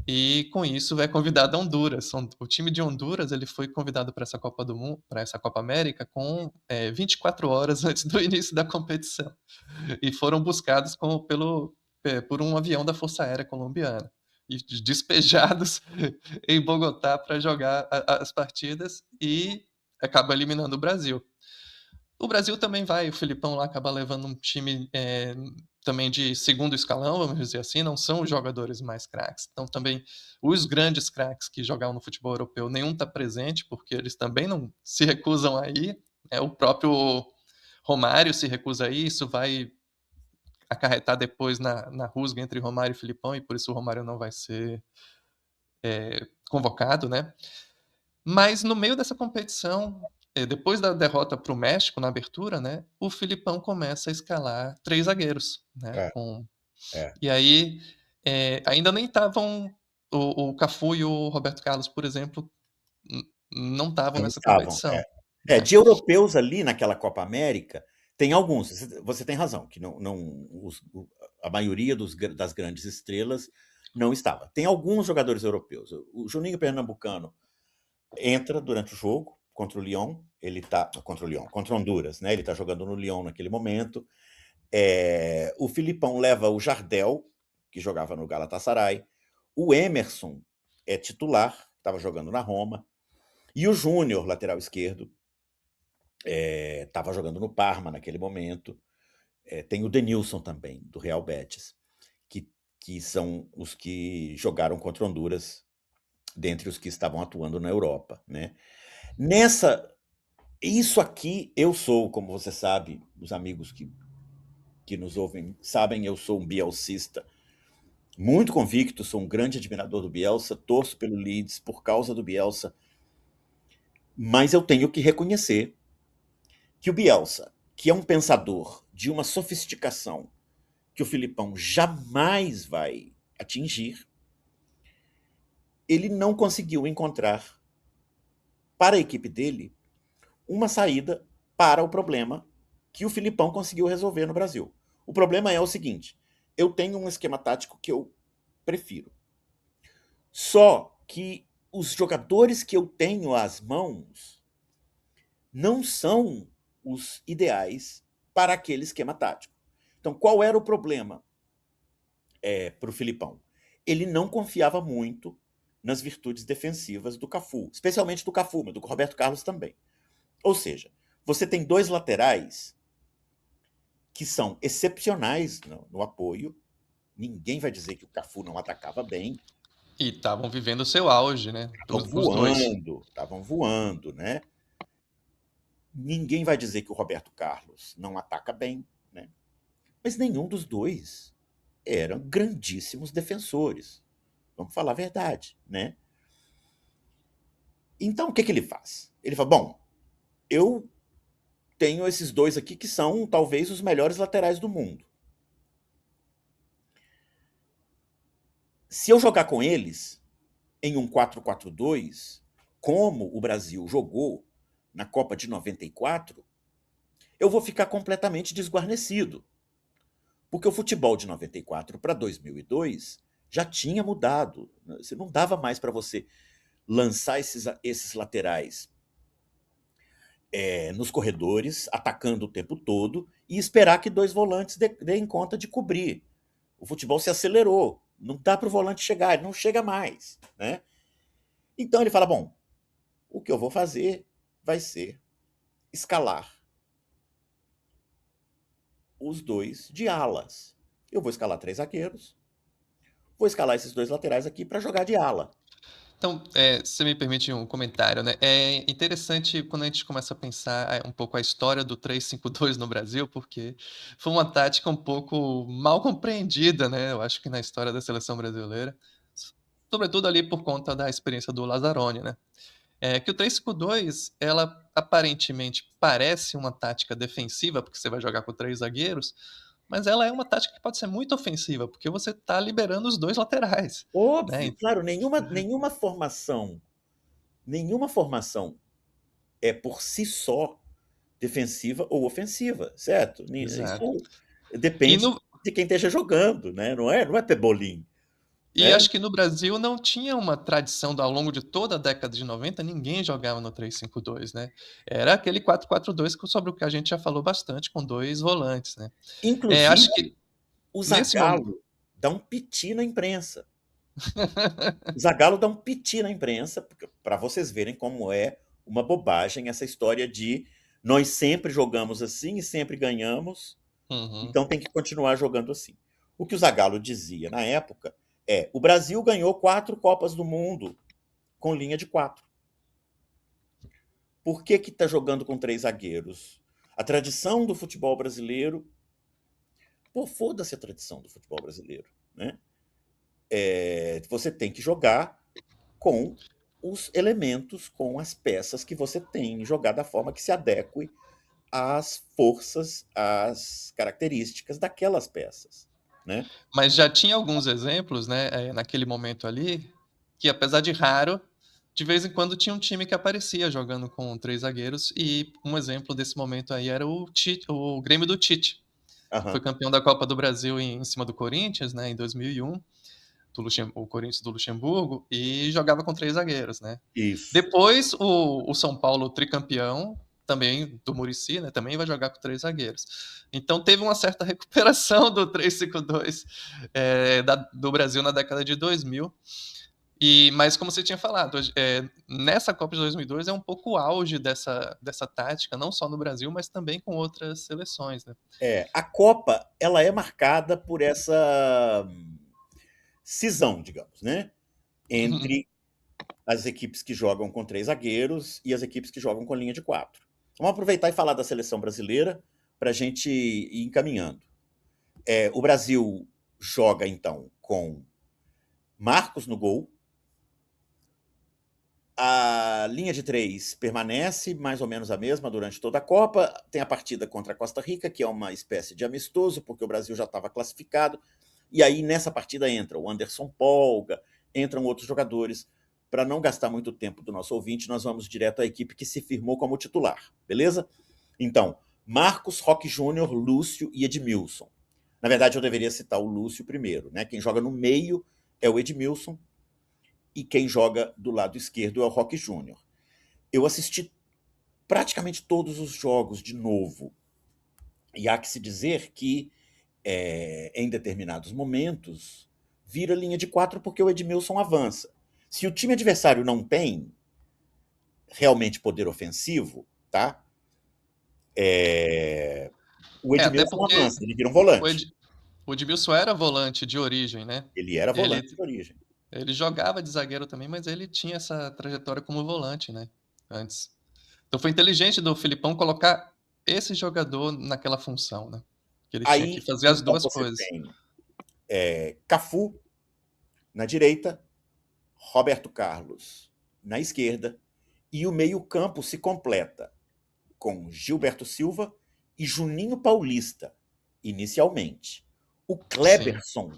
E com isso é convidado a Honduras. O time de Honduras ele foi convidado para essa Copa do Mundo, para essa Copa América, com 24 horas antes do início da competição. E foram buscados por um avião da Força Aérea Colombiana e despejados em Bogotá para jogar as partidas e acaba eliminando o Brasil. O Brasil também vai, o Filipão lá acaba levando um time também de segundo escalão, vamos dizer assim, não são os jogadores mais craques. Então também os grandes craques que jogavam no futebol europeu, nenhum está presente, porque eles também não se recusam a ir. O próprio Romário se recusa a ir, isso vai acarretar depois na rusga entre Romário e Filipão, e por isso o Romário não vai ser convocado, né? Mas no meio dessa competição, depois da derrota para o México na abertura, né, o Filipão começa a escalar 3 zagueiros, né? É, é. E aí ainda nem estavam o Cafu e o Roberto Carlos, por exemplo, não estavam Não nessa estavam, competição, de né? europeus ali naquela Copa América, tem alguns, você tem razão, que a maioria das grandes estrelas não estava. Tem alguns jogadores europeus. O Juninho Pernambucano entra durante o jogo contra o Lyon, ele tá contra o Lyon, contra Honduras, né? Ele está jogando no Lyon naquele momento. O Filipão leva o Jardel, que jogava no Galatasaray. O Emerson é titular, estava jogando na Roma. E o Júnior, lateral esquerdo, estava jogando no Parma naquele momento. Tem o Denilson também, do Real Betis, que são os que jogaram contra Honduras, dentre os que estavam atuando na Europa, né? Isso aqui, eu sou, como você sabe, os amigos que nos ouvem sabem, eu sou um bielcista muito convicto, sou um grande admirador do Bielsa, torço pelo Leeds por causa do Bielsa, mas eu tenho que reconhecer que o Bielsa, que é um pensador de uma sofisticação que o Filipão jamais vai atingir, ele não conseguiu encontrar para a equipe dele uma saída para o problema que o Filipão conseguiu resolver no Brasil. O problema é o seguinte: eu tenho um esquema tático que eu prefiro. Só que os jogadores que eu tenho às mãos não são os ideais para aquele esquema tático. Então, qual era o problema para o Filipão? Ele não confiava muito nas virtudes defensivas do Cafu, especialmente do Cafu, mas do Roberto Carlos também. Ou seja, você tem dois laterais que são excepcionais no apoio. Ninguém vai dizer que o Cafu não atacava bem. E estavam vivendo o seu auge, né? Estavam voando, né? Ninguém vai dizer que o Roberto Carlos não ataca bem, né? Mas nenhum dos dois eram grandíssimos defensores. Vamos falar a verdade, né? Então, o que ele faz? Ele fala, bom, eu tenho esses dois aqui que são talvez os melhores laterais do mundo. Se eu jogar com eles em um 4-4-2, como o Brasil jogou na Copa de 94, eu vou ficar completamente desguarnecido. Porque o futebol de 94 para 2002 já tinha mudado. Você não dava mais para você lançar esses laterais nos corredores, atacando o tempo todo, e esperar que dois volantes deem conta de cobrir. O futebol se acelerou. Não dá para o volante chegar, ele não chega mais, né? Então ele fala, bom, o que eu vou fazer vai ser escalar os dois de alas. Eu vou escalar 3 zagueiros, vou escalar esses dois laterais aqui para jogar de ala. Então, se você me permite um comentário, né? É interessante quando a gente começa a pensar um pouco a história do 3-5-2 no Brasil, porque foi uma tática um pouco mal compreendida, né? Eu acho que na história da seleção brasileira, sobretudo ali por conta da experiência do Lazzaroni, né? Que o 3-5-2, aparentemente parece uma tática defensiva, porque você vai jogar com 3 zagueiros, mas ela é uma tática que pode ser muito ofensiva, porque você está liberando os 2 laterais, né. Óbvio, claro, nenhuma formação é por si só defensiva ou ofensiva, certo? Exato. Isso E depende no de quem esteja jogando, né? Não é pebolim, E né? acho que no Brasil não tinha uma tradição ao longo de toda a década de 90, ninguém jogava no 3-5-2, né. Era aquele 4-4-2 sobre o que a gente já falou bastante, com 2 volantes, né. Acho Inclusive, que o nesse momento. Zagallo dá um piti na imprensa. O Zagallo dá um piti na imprensa, para vocês verem como é uma bobagem essa história de nós sempre jogamos assim e sempre ganhamos, Uhum. então tem que continuar jogando assim. O que o Zagallo dizia na época é: o Brasil ganhou 4 Copas do Mundo com linha de 4. Por que está jogando com 3 zagueiros? A tradição do futebol brasileiro. Pô, foda-se a tradição do futebol brasileiro, né? Você tem que jogar com os elementos, com as peças que você tem, jogar da forma que se adeque às forças, às características daquelas peças, né? Mas já tinha alguns exemplos, né, naquele momento ali, que apesar de raro, de vez em quando tinha um time que aparecia jogando com 3 zagueiros, e um exemplo desse momento aí era o Grêmio do Tite, que foi Aham. campeão da Copa do Brasil em cima do Corinthians, né, em 2001. O Corinthians do Luxemburgo, e jogava com 3 zagueiros, né. Isso. Depois o São Paulo tricampeão, também do Muricy, né, também vai jogar com 3 zagueiros. Então teve uma certa recuperação do 3-5-2 do Brasil na década de 2000. Mas como você tinha falado, nessa Copa de 2002 é um pouco o auge dessa tática, não só no Brasil, mas também com outras seleções, né. A Copa, ela é marcada por essa cisão, digamos, né? Entre as equipes que jogam com 3 zagueiros e as equipes que jogam com linha de 4. Vamos aproveitar e falar da seleção brasileira para a gente ir encaminhando. O Brasil joga, então, com Marcos no gol. A linha de 3 permanece mais ou menos a mesma durante toda a Copa. Tem a partida contra a Costa Rica, que é uma espécie de amistoso, porque o Brasil já estava classificado. E aí, nessa partida, entra o Anderson Polga, entram outros jogadores. Para não gastar muito tempo do nosso ouvinte, nós vamos direto à equipe que se firmou como titular, beleza? Então, Marcos, Roque Júnior, Lúcio e Edmilson. Na verdade, eu deveria citar o Lúcio primeiro, né? Quem joga no meio é o Edmilson e quem joga do lado esquerdo é o Roque Júnior. Eu assisti praticamente todos os jogos de novo. E há que se dizer que, em determinados momentos, vira linha de 4 porque o Edmilson avança. Se o time adversário não tem realmente poder ofensivo, tá? O Até Edmilson porque avança, ele vira um o volante. Ed o Edmilson era volante de origem, né. Ele era Ele volante de origem. Ele jogava de zagueiro também, mas ele tinha essa trajetória como volante, né, antes. Então foi inteligente do Filipão colocar esse jogador naquela função, né, que ele tinha que Aí, fazer as então, 2 você coisas. tem Cafu na direita, Roberto Carlos na esquerda, e o meio-campo se completa com Gilberto Silva e Juninho Paulista, inicialmente. O Sim. Kleberson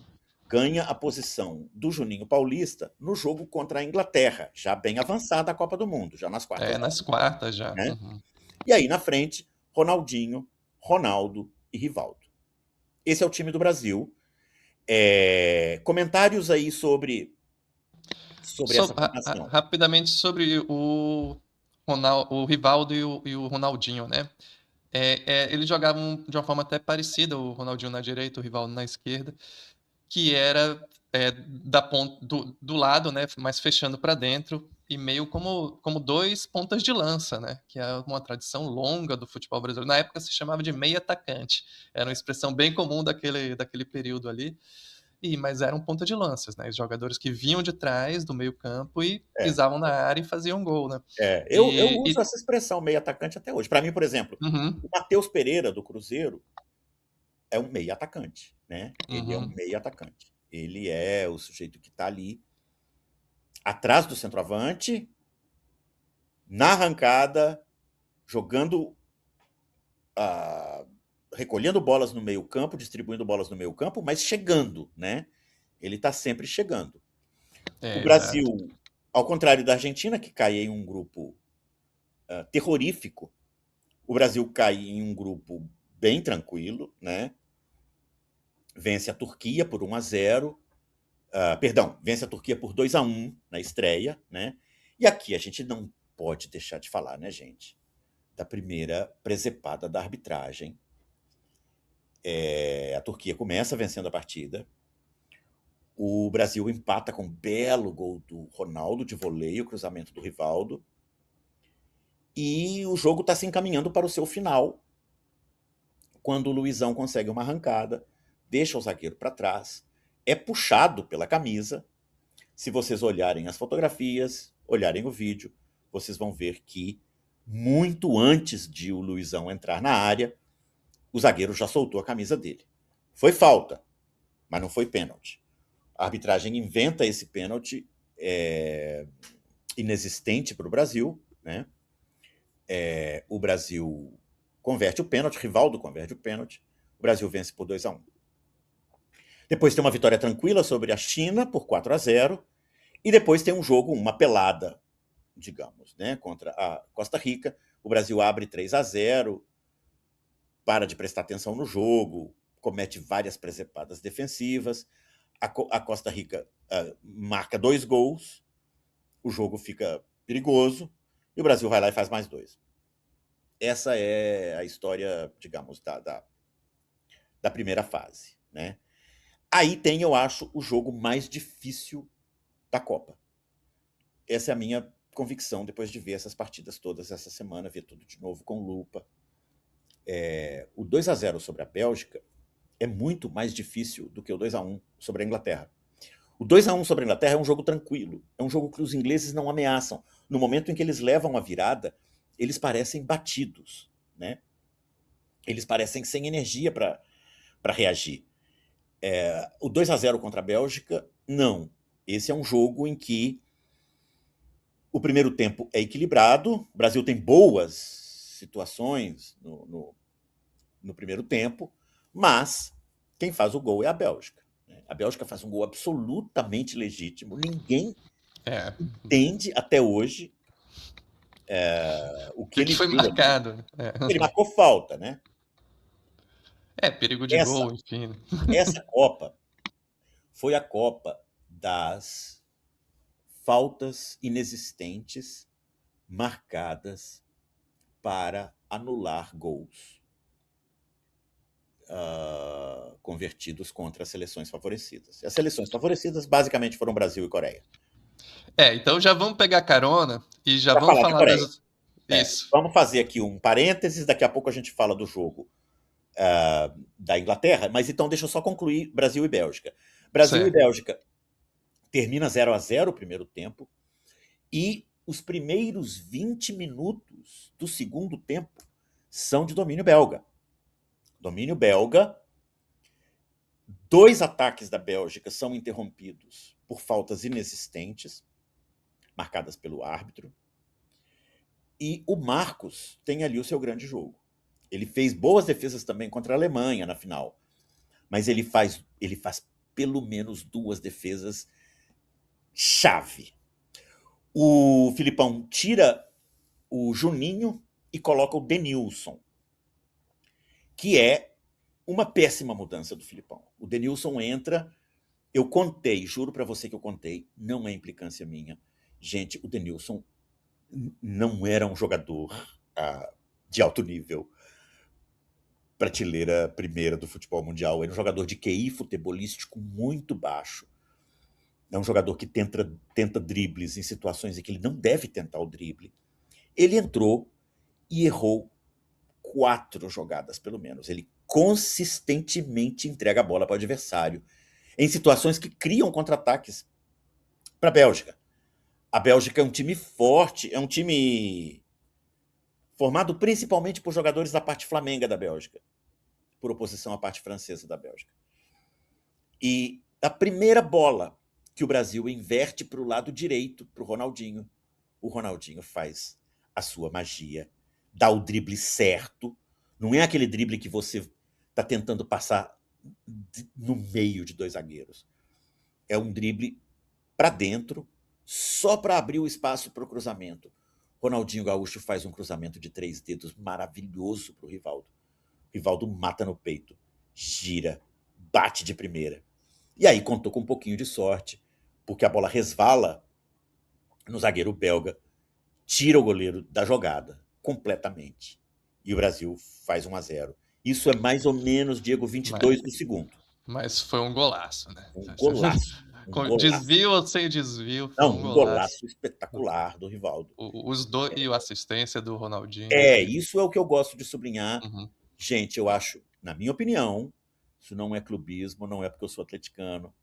ganha a posição do Juninho Paulista no jogo contra a Inglaterra, já bem avançada a Copa do Mundo, já nas quartas É, de nas final, quartas já. né? Uhum. E aí na frente, Ronaldinho, Ronaldo e Rivaldo. Esse é o time do Brasil. Comentários aí sobre essa formação. Rapidamente sobre o Rivaldo e o Ronaldinho, né. Eles jogavam de uma forma até parecida, o Ronaldinho na direita, o Rivaldo na esquerda, que era, da ponta do lado, né, mas fechando para dentro, e meio como 2 pontas de lança, né, que é uma tradição longa do futebol brasileiro. Na época se chamava de meio atacante, era uma expressão bem comum daquele período ali, mas eram ponta de lanças, né, os jogadores que vinham de trás do meio-campo e É, pisavam na área e faziam gol, né. eu E uso essa expressão meio atacante até hoje. Para mim, por exemplo, uhum, o Matheus Pereira do Cruzeiro é um meio atacante, né? Ele é um uhum. meio atacante. Ele é o sujeito que está ali atrás do centroavante, na arrancada, jogando, ah, recolhendo bolas no meio campo, distribuindo bolas no meio campo, mas chegando, né? Ele está sempre chegando. O Exato. Brasil, ao contrário da Argentina, que cai em um grupo terrorífico, o Brasil cai em um grupo bem tranquilo, né? Vence a Turquia por 1-0, perdão, vence a Turquia por 2-1 na estreia, né? E aqui a gente não pode deixar de falar, né, gente, da primeira presepada da arbitragem. A Turquia começa vencendo a partida, o Brasil empata com um belo gol do Ronaldo de voleio, cruzamento do Rivaldo, e o jogo está se encaminhando para o seu final, quando o Luizão consegue uma arrancada, deixa o zagueiro para trás, é puxado pela camisa. Se vocês olharem as fotografias, olharem o vídeo, vocês vão ver que, muito antes de o Luizão entrar na área, o zagueiro já soltou a camisa dele. Foi falta, mas não foi pênalti. A arbitragem inventa esse pênalti inexistente para o Brasil, né? O Brasil converte o pênalti, Rivaldo converte o pênalti, o Brasil vence por 2-1. Depois tem uma vitória tranquila sobre a China por 4-0, e depois tem um jogo, uma pelada, digamos, né, contra a Costa Rica. O Brasil abre 3-0, para de prestar atenção no jogo, comete várias presepadas defensivas, a Costa Rica marca 2 gols, o jogo fica perigoso, e o Brasil vai lá e faz mais 2. Essa é a história, digamos, da primeira fase, né? Aí tem, eu acho, o jogo mais difícil da Copa. Essa é a minha convicção depois de ver essas partidas todas essa semana, ver tudo de novo com lupa. O 2-0 sobre a Bélgica é muito mais difícil do que o 2-1 sobre a Inglaterra. O 2-1 sobre a Inglaterra é um jogo tranquilo, é um jogo que os ingleses não ameaçam. No momento em que eles levam a virada, eles parecem batidos, né? Eles parecem sem energia para reagir. O 2-0 contra a Bélgica, não. Esse é um jogo em que o primeiro tempo é equilibrado, o Brasil tem boas situações no primeiro tempo, mas quem faz o gol é a Bélgica. A Bélgica faz um gol absolutamente legítimo, ninguém É. entende até hoje o que O que ele foi viu ali. marcado? Ele marcou falta, né? Perigo de Essa, gol, enfim. essa Copa foi a Copa das faltas inexistentes marcadas para anular gols convertidos contra as seleções favorecidas. E as seleções favorecidas basicamente foram Brasil e Coreia. Então já vamos pegar carona e já Para vamos falar da falar Coreia. das. Isso. Vamos fazer aqui um parênteses, daqui a pouco a gente fala do jogo da Inglaterra, mas então deixa eu só concluir Brasil e Bélgica. Brasil e Certo. Bélgica termina 0-0 o primeiro tempo, e os primeiros 20 minutos do segundo tempo são de domínio belga. Domínio belga, 2 ataques da Bélgica são interrompidos por faltas inexistentes, marcadas pelo árbitro, e o Marcos tem ali o seu grande jogo. Ele fez boas defesas também contra a Alemanha na final, mas ele faz pelo menos 2 defesas chave. O Filipão tira o Juninho e coloca o Denilson, que é uma péssima mudança do Filipão. O Denilson entra, eu contei, juro para você que eu contei, não é implicância minha. Gente, o Denilson não era um jogador de alto nível, prateleira primeira do futebol mundial. Era um jogador de QI futebolístico muito baixo. É um jogador que tenta dribles em situações em que ele não deve tentar o drible. Ele entrou e errou 4 jogadas, pelo menos. Ele consistentemente entrega a bola para o adversário em situações que criam contra-ataques para a Bélgica. A Bélgica é um time forte, é um time formado principalmente por jogadores da parte flamenga da Bélgica, por oposição à parte francesa da Bélgica. E a primeira bola que o Brasil inverte para o lado direito, para o Ronaldinho faz a sua magia dá o drible certo, não é aquele drible que você está tentando passar no meio de dois zagueiros. É um drible para dentro, só para abrir o espaço para o cruzamento. Ronaldinho Gaúcho faz um cruzamento de 3 dedos maravilhoso para o Rivaldo. Rivaldo mata no peito, gira, bate de primeira. E aí contou com um pouquinho de sorte, porque a bola resvala no zagueiro belga, tira o goleiro da jogada completamente. E o Brasil faz 1-0. Isso é mais ou menos, Diego, Mas, 22 do segundo. mas foi um golaço, né? Um golaço. Um Com golaço. desvio ou sem desvio, foi Não, um um golaço. golaço espetacular do Rivaldo. Os dois e a assistência do Ronaldinho foi. Isso é o que eu gosto de sublinhar. Uhum. Gente, eu acho, na minha opinião, isso não é clubismo, não é porque eu sou atleticano,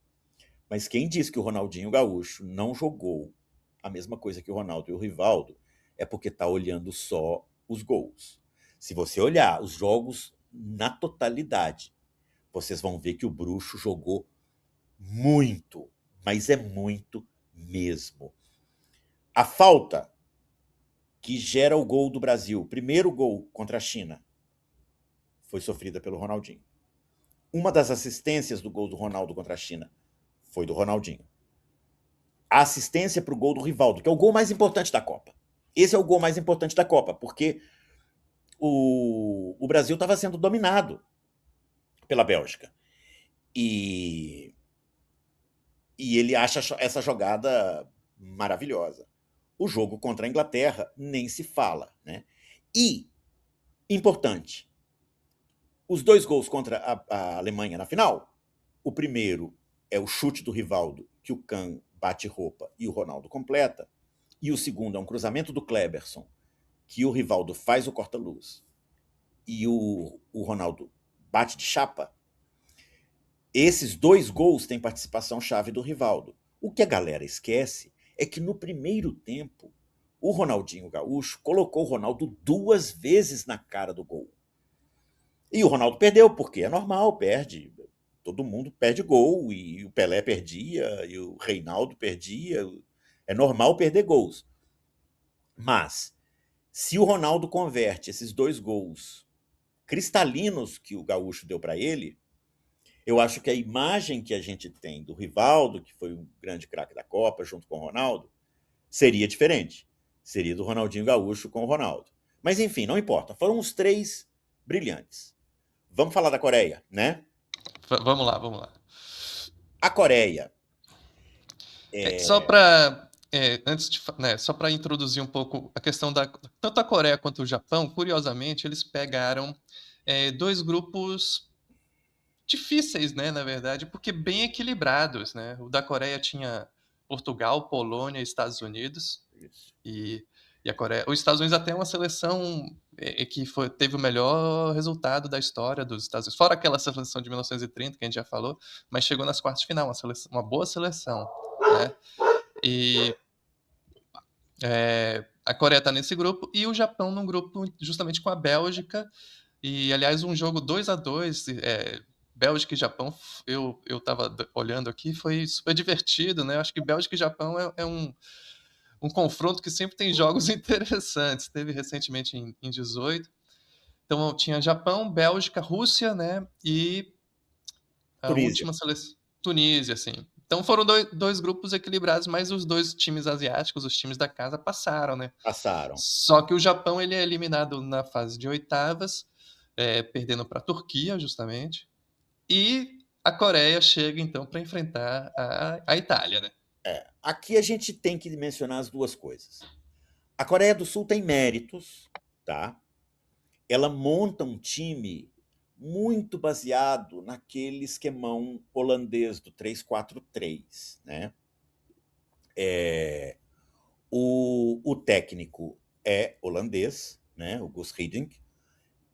mas quem diz que o Ronaldinho Gaúcho não jogou a mesma coisa que o Ronaldo e o Rivaldo é porque está olhando só os gols. Se você olhar os jogos na totalidade, vocês vão ver que o Bruxo jogou muito, mas é muito mesmo. A falta que gera o gol do Brasil, o primeiro gol contra a China, foi sofrida pelo Ronaldinho. Uma das assistências do gol do Ronaldo contra a China foi do Ronaldinho. A assistência para o gol do Rivaldo, que é o gol mais importante da Copa. Esse é o gol mais importante da Copa, porque o Brasil estava sendo dominado pela Bélgica. E ele acha essa jogada maravilhosa. O jogo contra a Inglaterra nem se fala, né? E, importante, os 2 gols contra a Alemanha na final, o primeiro é o chute do Rivaldo, que o Kahn bate roupa e o Ronaldo completa, e o segundo é um cruzamento do Kleberson, que o Rivaldo faz o corta-luz e o Ronaldo bate de chapa. Esses 2 gols têm participação chave do Rivaldo. O que a galera esquece é que no primeiro tempo o Ronaldinho Gaúcho colocou o Ronaldo 2 vezes na cara do gol. E o Ronaldo perdeu, porque é normal, perde. Todo mundo perde gol, e o Pelé perdia, e o Reinaldo perdia. É normal perder gols. Mas, se o Ronaldo converte esses 2 gols cristalinos que o Gaúcho deu para ele, eu acho que a imagem que a gente tem do Rivaldo, que foi um grande craque da Copa, junto com o Ronaldo, seria diferente. Seria do Ronaldinho Gaúcho com o Ronaldo. Mas, enfim, não importa. Foram os 3 brilhantes. Vamos falar da Coreia, né? Vamos lá, vamos lá. A Coreia. Só para antes de, né, só para introduzir um pouco a questão da tanto a Coreia quanto o Japão, curiosamente, eles pegaram 2 grupos difíceis, né, na verdade, porque bem equilibrados, né? O da Coreia tinha Portugal, Polônia, Estados Unidos e a Coreia, os Estados Unidos até é uma seleção que teve o melhor resultado da história dos Estados Unidos, fora aquela seleção de 1930 que a gente já falou, mas chegou nas quartas de final, uma boa seleção, né? E a Coreia está nesse grupo e o Japão num grupo justamente com a Bélgica. E, aliás, um jogo 2-2, Bélgica e Japão, eu estava olhando aqui, foi super divertido, né? Acho que Bélgica e Japão é um confronto que sempre tem jogos interessantes. Teve recentemente em 18. Então tinha Japão, Bélgica, Rússia, né? E a Tunísia. última seleção, Tunísia, assim. Então foram dois grupos equilibrados, mas os 2 times asiáticos, os times da casa, passaram, né? Passaram. Só que o Japão ele é eliminado na fase de oitavas, perdendo para a Turquia, justamente. E a Coreia chega, então, para enfrentar a Itália, né? Aqui a gente tem que mencionar as 2 coisas. A Coreia do Sul tem méritos, tá? Ela monta um time muito baseado naquele esquemão holandês do 3-4-3, né? O técnico é holandês, né? O Gus Hiddink.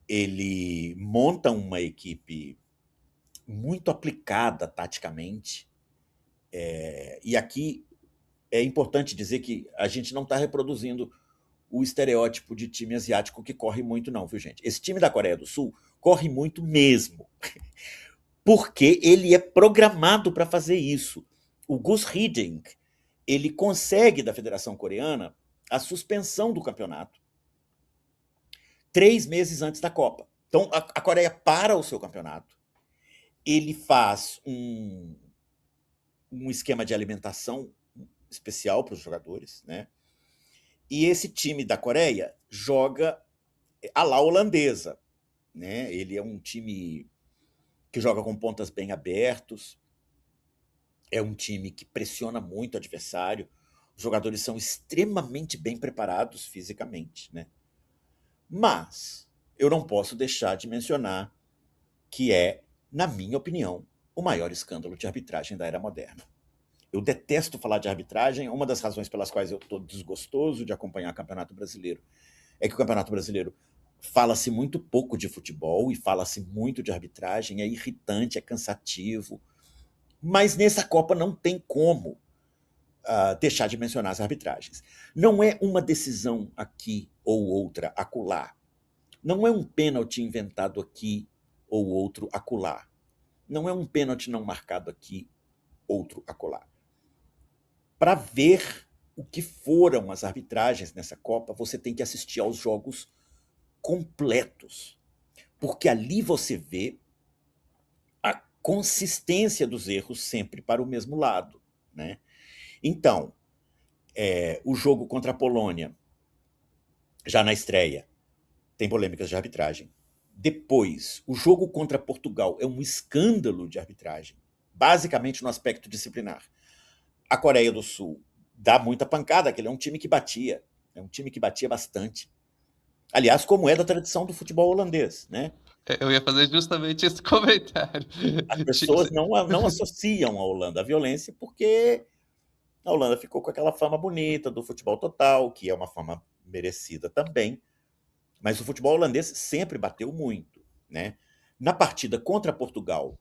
Ele monta uma equipe muito aplicada taticamente. E aqui é importante dizer que a gente não está reproduzindo o estereótipo de time asiático que corre muito, não, viu, gente? Esse time da Coreia do Sul corre muito mesmo, porque ele é programado para fazer isso. O Gus Hiddink, ele consegue da Federação Coreana a suspensão do campeonato 3 meses antes da Copa. Então, a Coreia para o seu campeonato, ele faz um esquema de alimentação especial para os jogadores, né? E esse time da Coreia joga à la holandesa, né? Ele é um time que joga com pontas bem abertos, é um time que pressiona muito o adversário, os jogadores são extremamente bem preparados fisicamente, né? Mas eu não posso deixar de mencionar que é, na minha opinião, o maior escândalo de arbitragem da era moderna. Eu detesto falar de arbitragem, uma das razões pelas quais eu estou desgostoso de acompanhar o Campeonato Brasileiro é que o Campeonato Brasileiro fala-se muito pouco de futebol e fala-se muito de arbitragem, é irritante, é cansativo, mas nessa Copa não tem como deixar de mencionar as arbitragens. Não é uma decisão aqui ou outra acolá. Não é um pênalti inventado aqui ou outro acolá. Não é um pênalti não marcado aqui, outro acolá. Para ver o que foram as arbitragens nessa Copa, você tem que assistir aos jogos completos, porque ali você vê a consistência dos erros sempre para o mesmo lado, né? Então, o jogo contra a Polônia, já na estreia, tem polêmicas de arbitragem. Depois, o jogo contra Portugal é um escândalo de arbitragem, basicamente no aspecto disciplinar. A Coreia do Sul dá muita pancada, aquele é um time que batia, é um time que batia bastante. Aliás, como é da tradição do futebol holandês, né? Eu ia fazer justamente esse comentário. As pessoas não associam a Holanda à violência porque a Holanda ficou com aquela fama bonita do futebol total, que é uma fama merecida também, mas o futebol holandês sempre bateu muito, né? Na partida contra Portugal,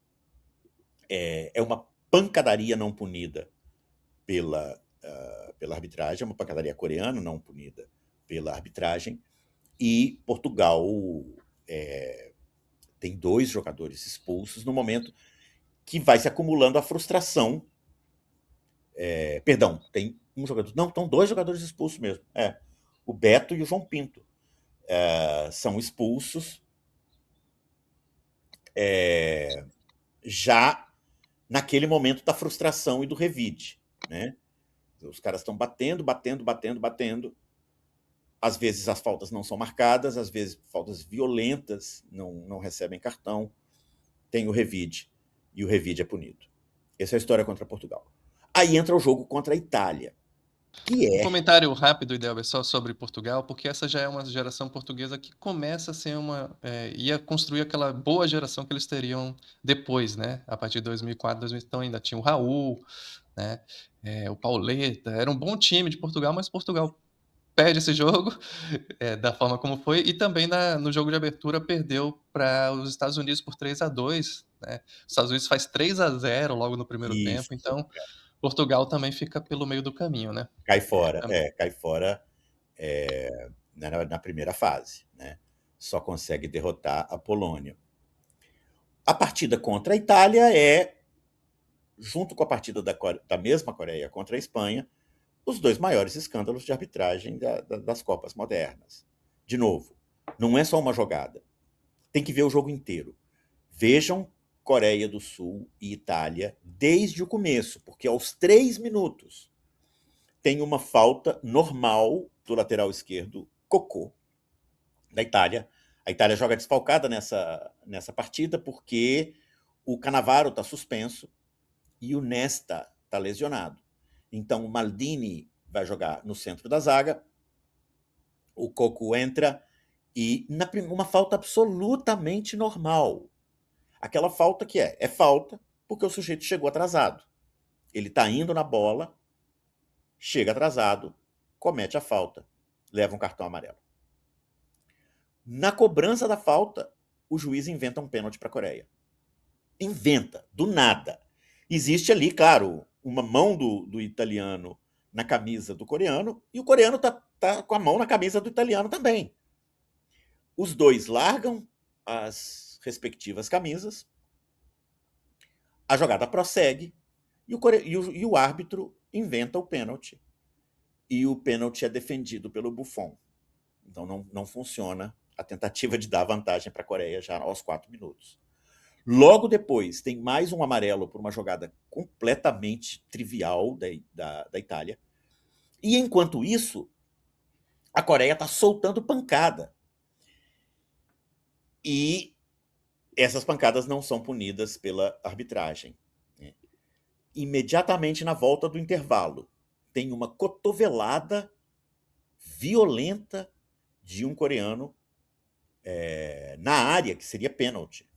é uma pancadaria não punida pela arbitragem, é uma pancadaria coreana não punida pela arbitragem, e Portugal tem 2 jogadores expulsos no momento que vai se acumulando a frustração. Perdão, tem um jogador. Não, estão 2 jogadores expulsos mesmo. O Beto e o João Pinto. São expulsos já naquele momento da frustração e do revide, né? Os caras estão batendo, batendo, batendo, batendo. Às vezes as faltas não são marcadas, às vezes faltas violentas não recebem cartão. Tem o revide, e o revide é punido. Essa é a história contra Portugal. Aí entra o jogo contra a Itália, que Um comentário rápido, Idelber, só sobre Portugal, porque essa já é uma geração portuguesa que começa a ser ia construir aquela boa geração que eles teriam depois, né? A partir de 2004, 2000, então ainda tinha o Raul, né? O Pauleta, era um bom time de Portugal, mas Portugal perde esse jogo da forma como foi, e também no jogo de abertura perdeu para os Estados Unidos por 3-2, né? Os Estados Unidos faz 3-0 logo no primeiro tempo, isso, então Portugal também fica pelo meio do caminho, né? cai fora na primeira fase, né? Só consegue derrotar a Polônia. A partida contra a Itália junto com a partida da mesma Coreia contra a Espanha, os 2 maiores escândalos de arbitragem das Copas modernas. De novo, não é só uma jogada. Tem que ver o jogo inteiro. Vejam Coreia do Sul e Itália desde o começo, porque aos 3 minutos tem uma falta normal do lateral esquerdo, Cocô, da Itália. A Itália joga desfalcada nessa partida porque o Cannavaro está suspenso e o Nesta está lesionado. Então o Maldini vai jogar no centro da zaga, o Coco entra e uma falta absolutamente normal. Aquela falta que é falta porque o sujeito chegou atrasado. Ele está indo na bola, chega atrasado, comete a falta, leva um cartão amarelo. Na cobrança da falta, o juiz inventa um pênalti para a Coreia. Inventa, do nada. Existe ali, claro, uma mão do italiano na camisa do coreano, e o coreano tá com a mão na camisa do italiano também. Os 2 largam as respectivas camisas, a jogada prossegue, e o árbitro inventa o pênalti. E o pênalti é defendido pelo Buffon. Então não funciona a tentativa de dar vantagem para a Coreia já aos 4 minutos. Logo depois, tem mais um amarelo por uma jogada completamente trivial da Itália. E enquanto isso, a Coreia está soltando pancada. E essas pancadas não são punidas pela arbitragem. Imediatamente na volta do intervalo, tem uma cotovelada violenta de um coreano na área, que seria pênalti.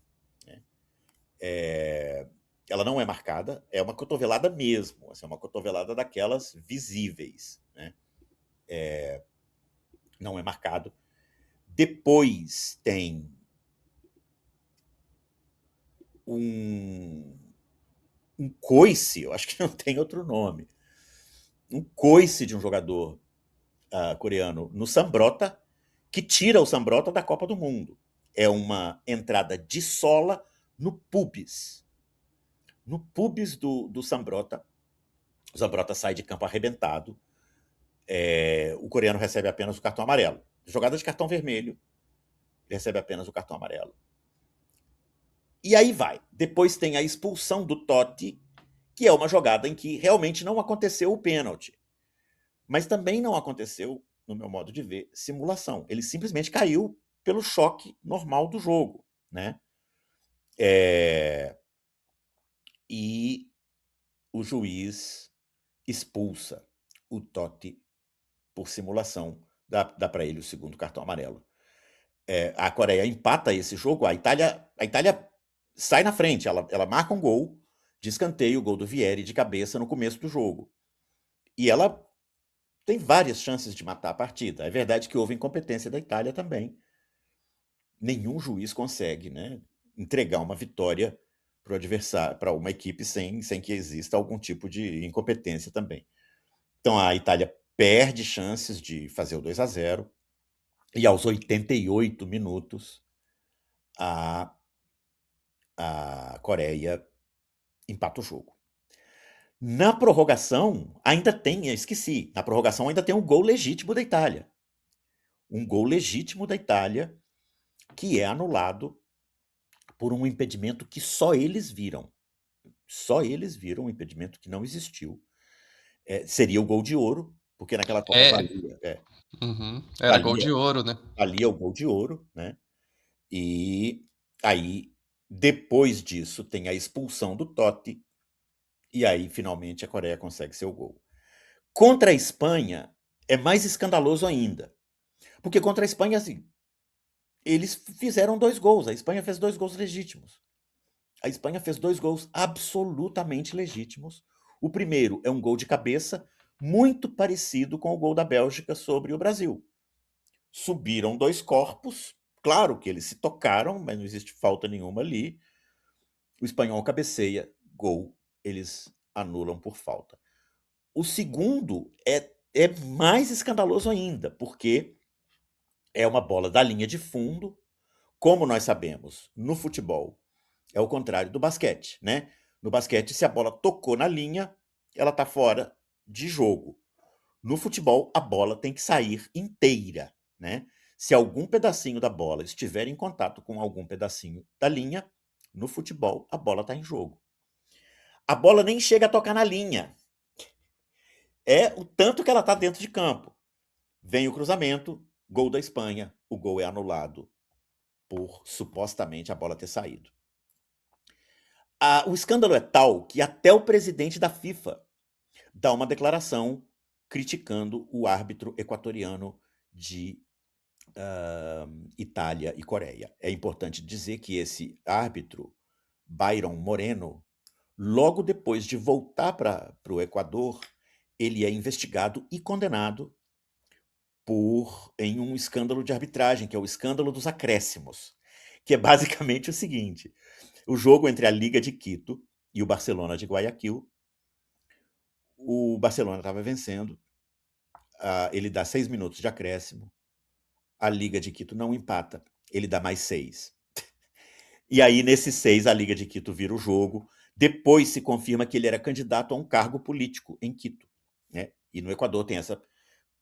Ela não é marcada, é uma cotovelada mesmo, assim, é uma cotovelada daquelas visíveis. Né? Não é marcado. Depois tem um coice, eu acho que não tem outro nome, um coice de um jogador coreano no Sambrota, que tira o Sambrota da Copa do Mundo. É uma entrada de sola no pubis. No pubis do Sambrota. O Sambrota sai de campo arrebentado. O coreano recebe apenas o cartão amarelo. Jogada de cartão vermelho, ele recebe apenas o cartão amarelo. E aí vai. Depois tem a expulsão do Totti, que é uma jogada em que realmente não aconteceu o pênalti. Mas também não aconteceu, no meu modo de ver, simulação. Ele simplesmente caiu pelo choque normal do jogo. Né? E o juiz expulsa o Totti por simulação. Dá para ele o segundo cartão amarelo. A Coreia empata esse jogo, a Itália sai na frente, ela marca um gol de escanteio, o gol do Vieri de cabeça no começo do jogo. E ela tem várias chances de matar a partida. É verdade que houve incompetência da Itália também. Nenhum juiz consegue, né, entregar uma vitória para o adversário, para uma equipe sem que exista algum tipo de incompetência também. Então a Itália perde chances de fazer o 2-0 e aos 88 minutos a Coreia empata o jogo. Na prorrogação, ainda tem, eu esqueci, na prorrogação ainda tem um gol legítimo da Itália. Um gol legítimo da Itália que é anulado por um impedimento que só eles viram. Só eles viram um impedimento que não existiu. Seria o gol de ouro, porque naquela Copa valia. Era gol de ouro, né? Valia o gol de ouro, né? E aí, depois disso, tem a expulsão do Totti, e aí, finalmente, a Coreia consegue seu gol. Contra a Espanha, é mais escandaloso ainda. Porque contra a Espanha, assim, eles fizeram 2 gols. A Espanha fez 2 gols legítimos. A Espanha fez 2 gols absolutamente legítimos. O primeiro é um gol de cabeça, muito parecido com o gol da Bélgica sobre o Brasil. Subiram 2 corpos, claro que eles se tocaram, mas não existe falta nenhuma ali. O espanhol cabeceia, gol, eles anulam por falta. O segundo é mais escandaloso ainda, porque é uma bola da linha de fundo. Como nós sabemos, no futebol é o contrário do basquete, né? No basquete, se a bola tocou na linha, ela está fora de jogo. No futebol, a bola tem que sair inteira, né? Se algum pedacinho da bola estiver em contato com algum pedacinho da linha, no futebol, a bola está em jogo. A bola nem chega a tocar na linha. É o tanto que ela está dentro de campo. Vem o cruzamento, gol da Espanha, o gol é anulado por supostamente a bola ter saído. O escândalo é tal que até o presidente da FIFA dá uma declaração criticando o árbitro equatoriano de Itália e Coreia. É importante dizer que esse árbitro, Byron Moreno, logo depois de voltar para o Equador, ele é investigado e condenado em um escândalo de arbitragem, que é o escândalo dos acréscimos, que é basicamente o seguinte: o jogo entre a Liga de Quito e o Barcelona de Guayaquil, o Barcelona estava vencendo, ele dá 6 minutos de acréscimo, a Liga de Quito não empata, ele dá mais 6. E aí, nesses 6, a Liga de Quito vira o jogo. Depois se confirma que ele era candidato a um cargo político em Quito. Né? E no Equador tem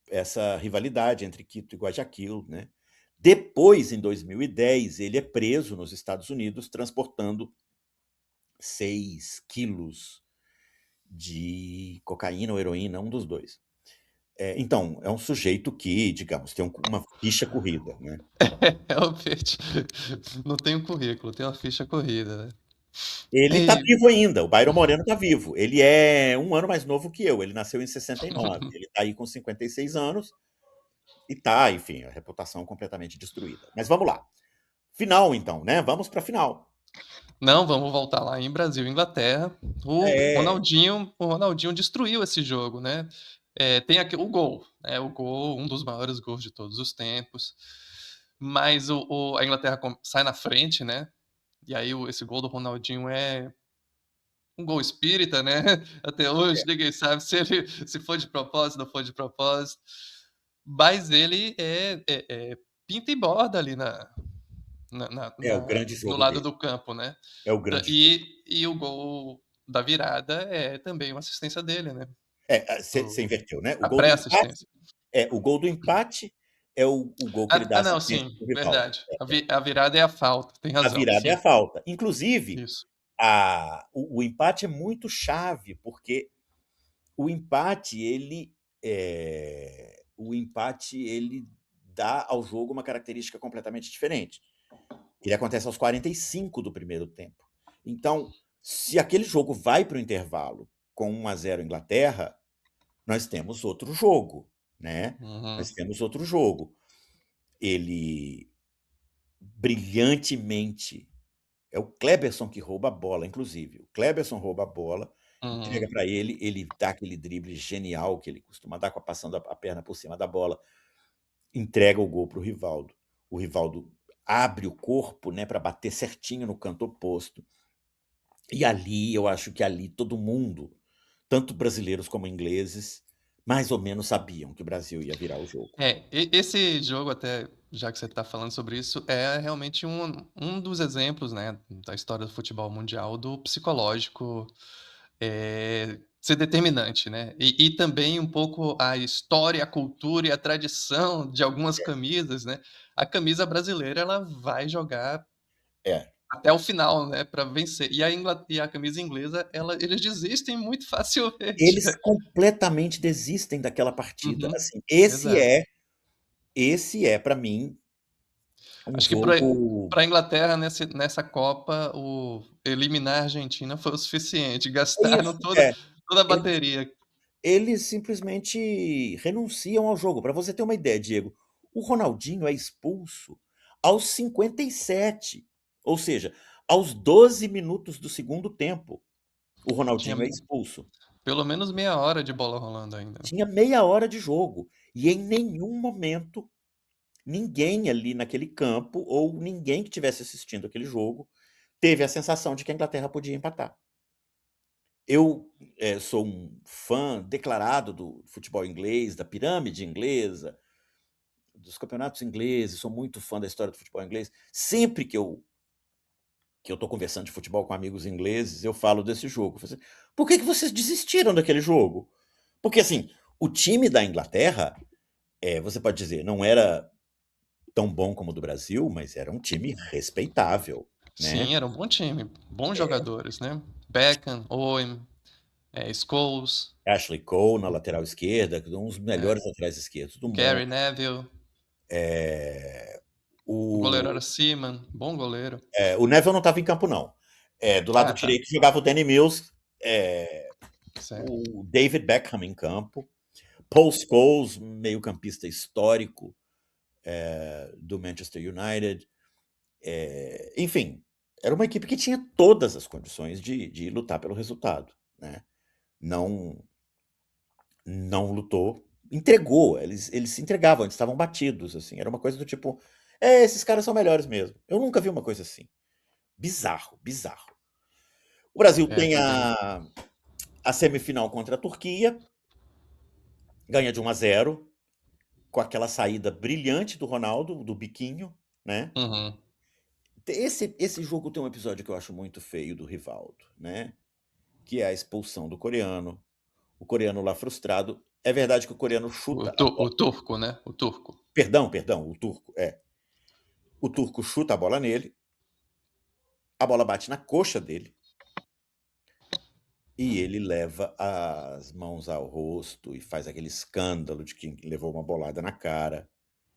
essa rivalidade entre Quito e Guayaquil. Né? Depois, em 2010, ele é preso nos Estados Unidos transportando 6 quilos de cocaína ou heroína, um dos dois. Então, é um sujeito que, digamos, tem uma ficha corrida, né? Realmente. Não tem um currículo, tem uma ficha corrida, né. Ele está E vivo ainda, o Byron Moreno está vivo. Ele é 1 ano mais novo que eu, ele nasceu em 69. Ele está aí com 56 anos e tá, enfim, a reputação completamente destruída. Mas vamos lá. Final, então, né? Vamos para a final. não, vamos voltar lá em Brasil e Inglaterra. O É, Ronaldinho o Ronaldinho destruiu esse jogo, né. Tem aqui o gol, né, o gol, um dos maiores gols de todos os tempos, mas a Inglaterra sai na frente, né, e aí esse gol do Ronaldinho é um gol espírita, né, até hoje é, ninguém sabe se foi de propósito, não foi de propósito, mas ele pinta e borda ali é o grande no jogo lado dele. do campo, né. É o grande jogo. E o gol da virada é também uma assistência dele, né, Você o inverteu, né? O a gol do empate pré-assistência. o gol do empate é o gol que ele dá Não, assistência sim, para o Rivaldo. verdade. A virada é a falta, tem A razão, virada é a sim, falta. Inclusive, isso. o empate é muito chave, porque o empate ele dá ao jogo uma característica completamente diferente. Ele acontece aos 45 do primeiro tempo. Então, se aquele jogo vai para o intervalo com 1-0 Inglaterra, nós temos outro jogo, né? Uhum, Nós temos outro jogo. Ele brilhantemente é o Kleberson que rouba a bola, inclusive. O Kleberson rouba a bola, entrega uhum. para ele, ele dá aquele drible genial que ele costuma dar, passando a perna por cima da bola, entrega o gol para o Rivaldo. O Rivaldo abre o corpo, né, para bater certinho no canto oposto. E ali, eu acho que ali todo mundo, tanto brasileiros como ingleses, mais ou menos sabiam que o Brasil ia virar o jogo. Esse jogo até, já que você está falando sobre isso, é realmente um dos exemplos, né, da história do futebol mundial do psicológico, ser determinante, né. E também um pouco a história, a cultura e a tradição de algumas camisas, né. A camisa brasileira ela vai jogar É. até o final, né, para vencer. E a camisa inglesa eles desistem muito facilmente. Eles completamente desistem daquela partida. Uhum, Assim, exato. esse é para mim um Acho que jogo. para a Inglaterra nessa Copa, o eliminar a Argentina foi o suficiente, É isso, gastaram toda a eles bateria. eles simplesmente renunciam ao jogo. Para você ter uma ideia, Diego, o Ronaldinho é expulso aos 57, ou seja, aos 12 minutos do segundo tempo, o Tinha Ronaldinho é expulso. pelo menos meia hora de bola rolando ainda. Tinha meia hora de jogo e em nenhum momento ninguém ali naquele campo ou ninguém que tivesse assistindo aquele jogo teve a sensação de que a Inglaterra podia empatar. Eu, sou um fã declarado do futebol inglês, da pirâmide inglesa, dos campeonatos ingleses, sou muito fã da história do futebol inglês. Sempre que eu estou conversando de futebol com amigos ingleses, eu falo desse jogo. Eu falo assim: "Por que vocês desistiram daquele jogo?" Porque, assim, o time da Inglaterra, você pode dizer, não era tão bom como o do Brasil, mas era um time respeitável, né. Sim, era um bom time, bons jogadores, né. Beckham, Owen, Scholes, Ashley Cole na lateral esquerda, um dos eh, melhores laterais esquerdos do mundo. Gary Neville, Eh, o goleiro o era Seaman, bom goleiro. o Neville não estava em campo não. Do lado Ah, tá, direito jogava o Danny Mills, certo. o David Beckham em campo, Paul Scholes, meio-campista histórico, do Manchester United. Enfim, era uma equipe que tinha todas as condições de lutar pelo resultado, né. Não não lutou, entregou, eles se entregavam, eles estavam batidos, assim, era uma coisa do tipo: "É, esses caras são melhores mesmo". Eu nunca vi uma coisa assim. Bizarro, bizarro. O Brasil tem Foi bem a semifinal contra a Turquia, ganha de 1-0 com aquela saída brilhante do Ronaldo, do biquinho, né. uhum. Esse jogo tem um episódio que eu acho muito feio do Rivaldo, né, que é a expulsão do coreano, o coreano lá frustrado. É verdade que o coreano chuta a bola. O turco, né, o turco. Perdão, o turco, é. o turco chuta a bola nele, a bola bate na coxa dele e ele leva as mãos ao rosto e faz aquele escândalo de quem levou uma bolada na cara.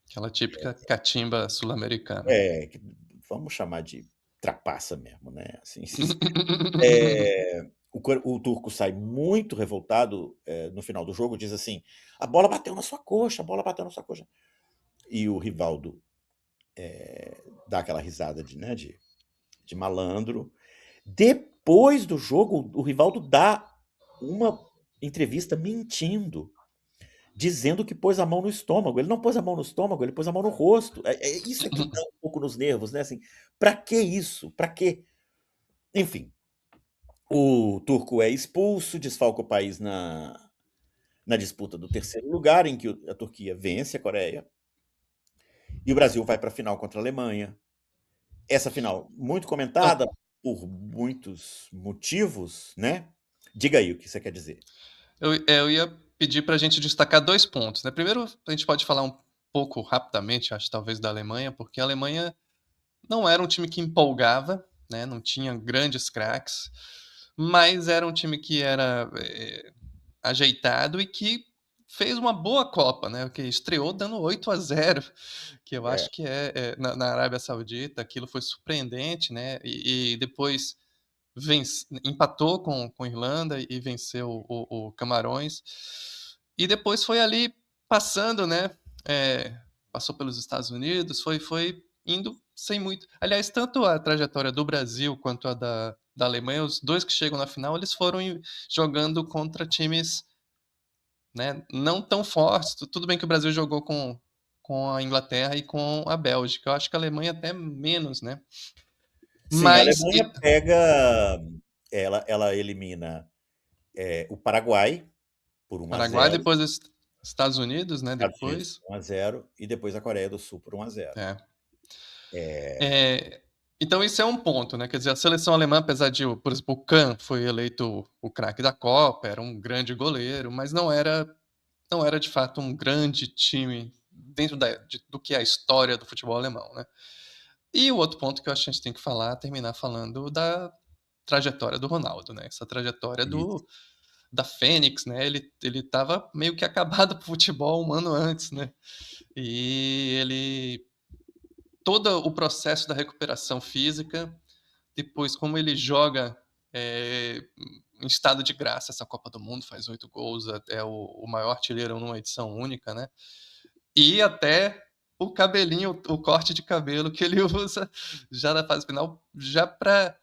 Aquela típica catimba sul-americana. Que vamos chamar de trapaça mesmo, né, assim. O turco sai muito revoltado, no final do jogo, diz assim: "A bola bateu na sua coxa, a bola bateu na sua coxa". E o Rivaldo, dá aquela risada de malandro. Depois do jogo, o Rivaldo dá uma entrevista mentindo, dizendo que pôs a mão no estômago. Ele não pôs a mão no estômago, ele pôs a mão no rosto. Isso é que dá um pouco nos nervos, né, assim, pra que isso? Pra quê? Enfim, o turco é expulso, desfalca o país na disputa do terceiro lugar, em que a Turquia vence a Coreia, e o Brasil vai para a final contra a Alemanha. Essa final, muito Então, comentada por muitos motivos, né? Diga aí o que você quer dizer. eu ia pedir para a gente destacar 2 pontos, né. Primeiro, a gente pode falar um pouco rapidamente, acho, talvez, da Alemanha, porque a Alemanha não era um time que empolgava, né, não tinha grandes craques, mas era um time que era, ajeitado e que fez uma boa Copa, né, que estreou dando 8-0, que eu É, acho que na Arábia Saudita, aquilo foi surpreendente, né, e depois empatou com a Irlanda e venceu o Camarões. E depois foi ali passando, né? Passou pelos Estados Unidos, foi indo sem muito. Aliás, tanto a trajetória do Brasil quanto a da Alemanha, os dois que chegam na final, eles foram jogando contra times, né, não tão fortes. Tudo bem que o Brasil jogou com a Inglaterra e com a Bélgica. Eu acho que a Alemanha até menos, né? sim, a Mas Alemanha pega, ela elimina o Paraguai por 1 a Paraguai, 0, depois os Estados Unidos, né, Estados Unidos depois. por 1 a 0 e depois a Coreia do Sul por 1 a 0. É. É, É, então isso é um ponto, né, quer dizer, a seleção alemã, apesar de por exemplo, o Kahn foi eleito o craque da Copa, era um grande goleiro, mas não era de fato um grande time dentro do que é a história do futebol alemão, né. E o outro ponto que eu acho que a gente tem que falar, terminar falando da trajetória do Ronaldo, né, essa trajetória isso. da Fênix, né, ele estava meio que acabado com o futebol um ano antes, né, e ele todo o processo da recuperação física, depois como ele joga, em estado de graça essa Copa do Mundo, faz 8 gols, é o maior artilheiro numa edição única, né, e até o cabelinho, o corte de cabelo que ele usa já na fase final, já para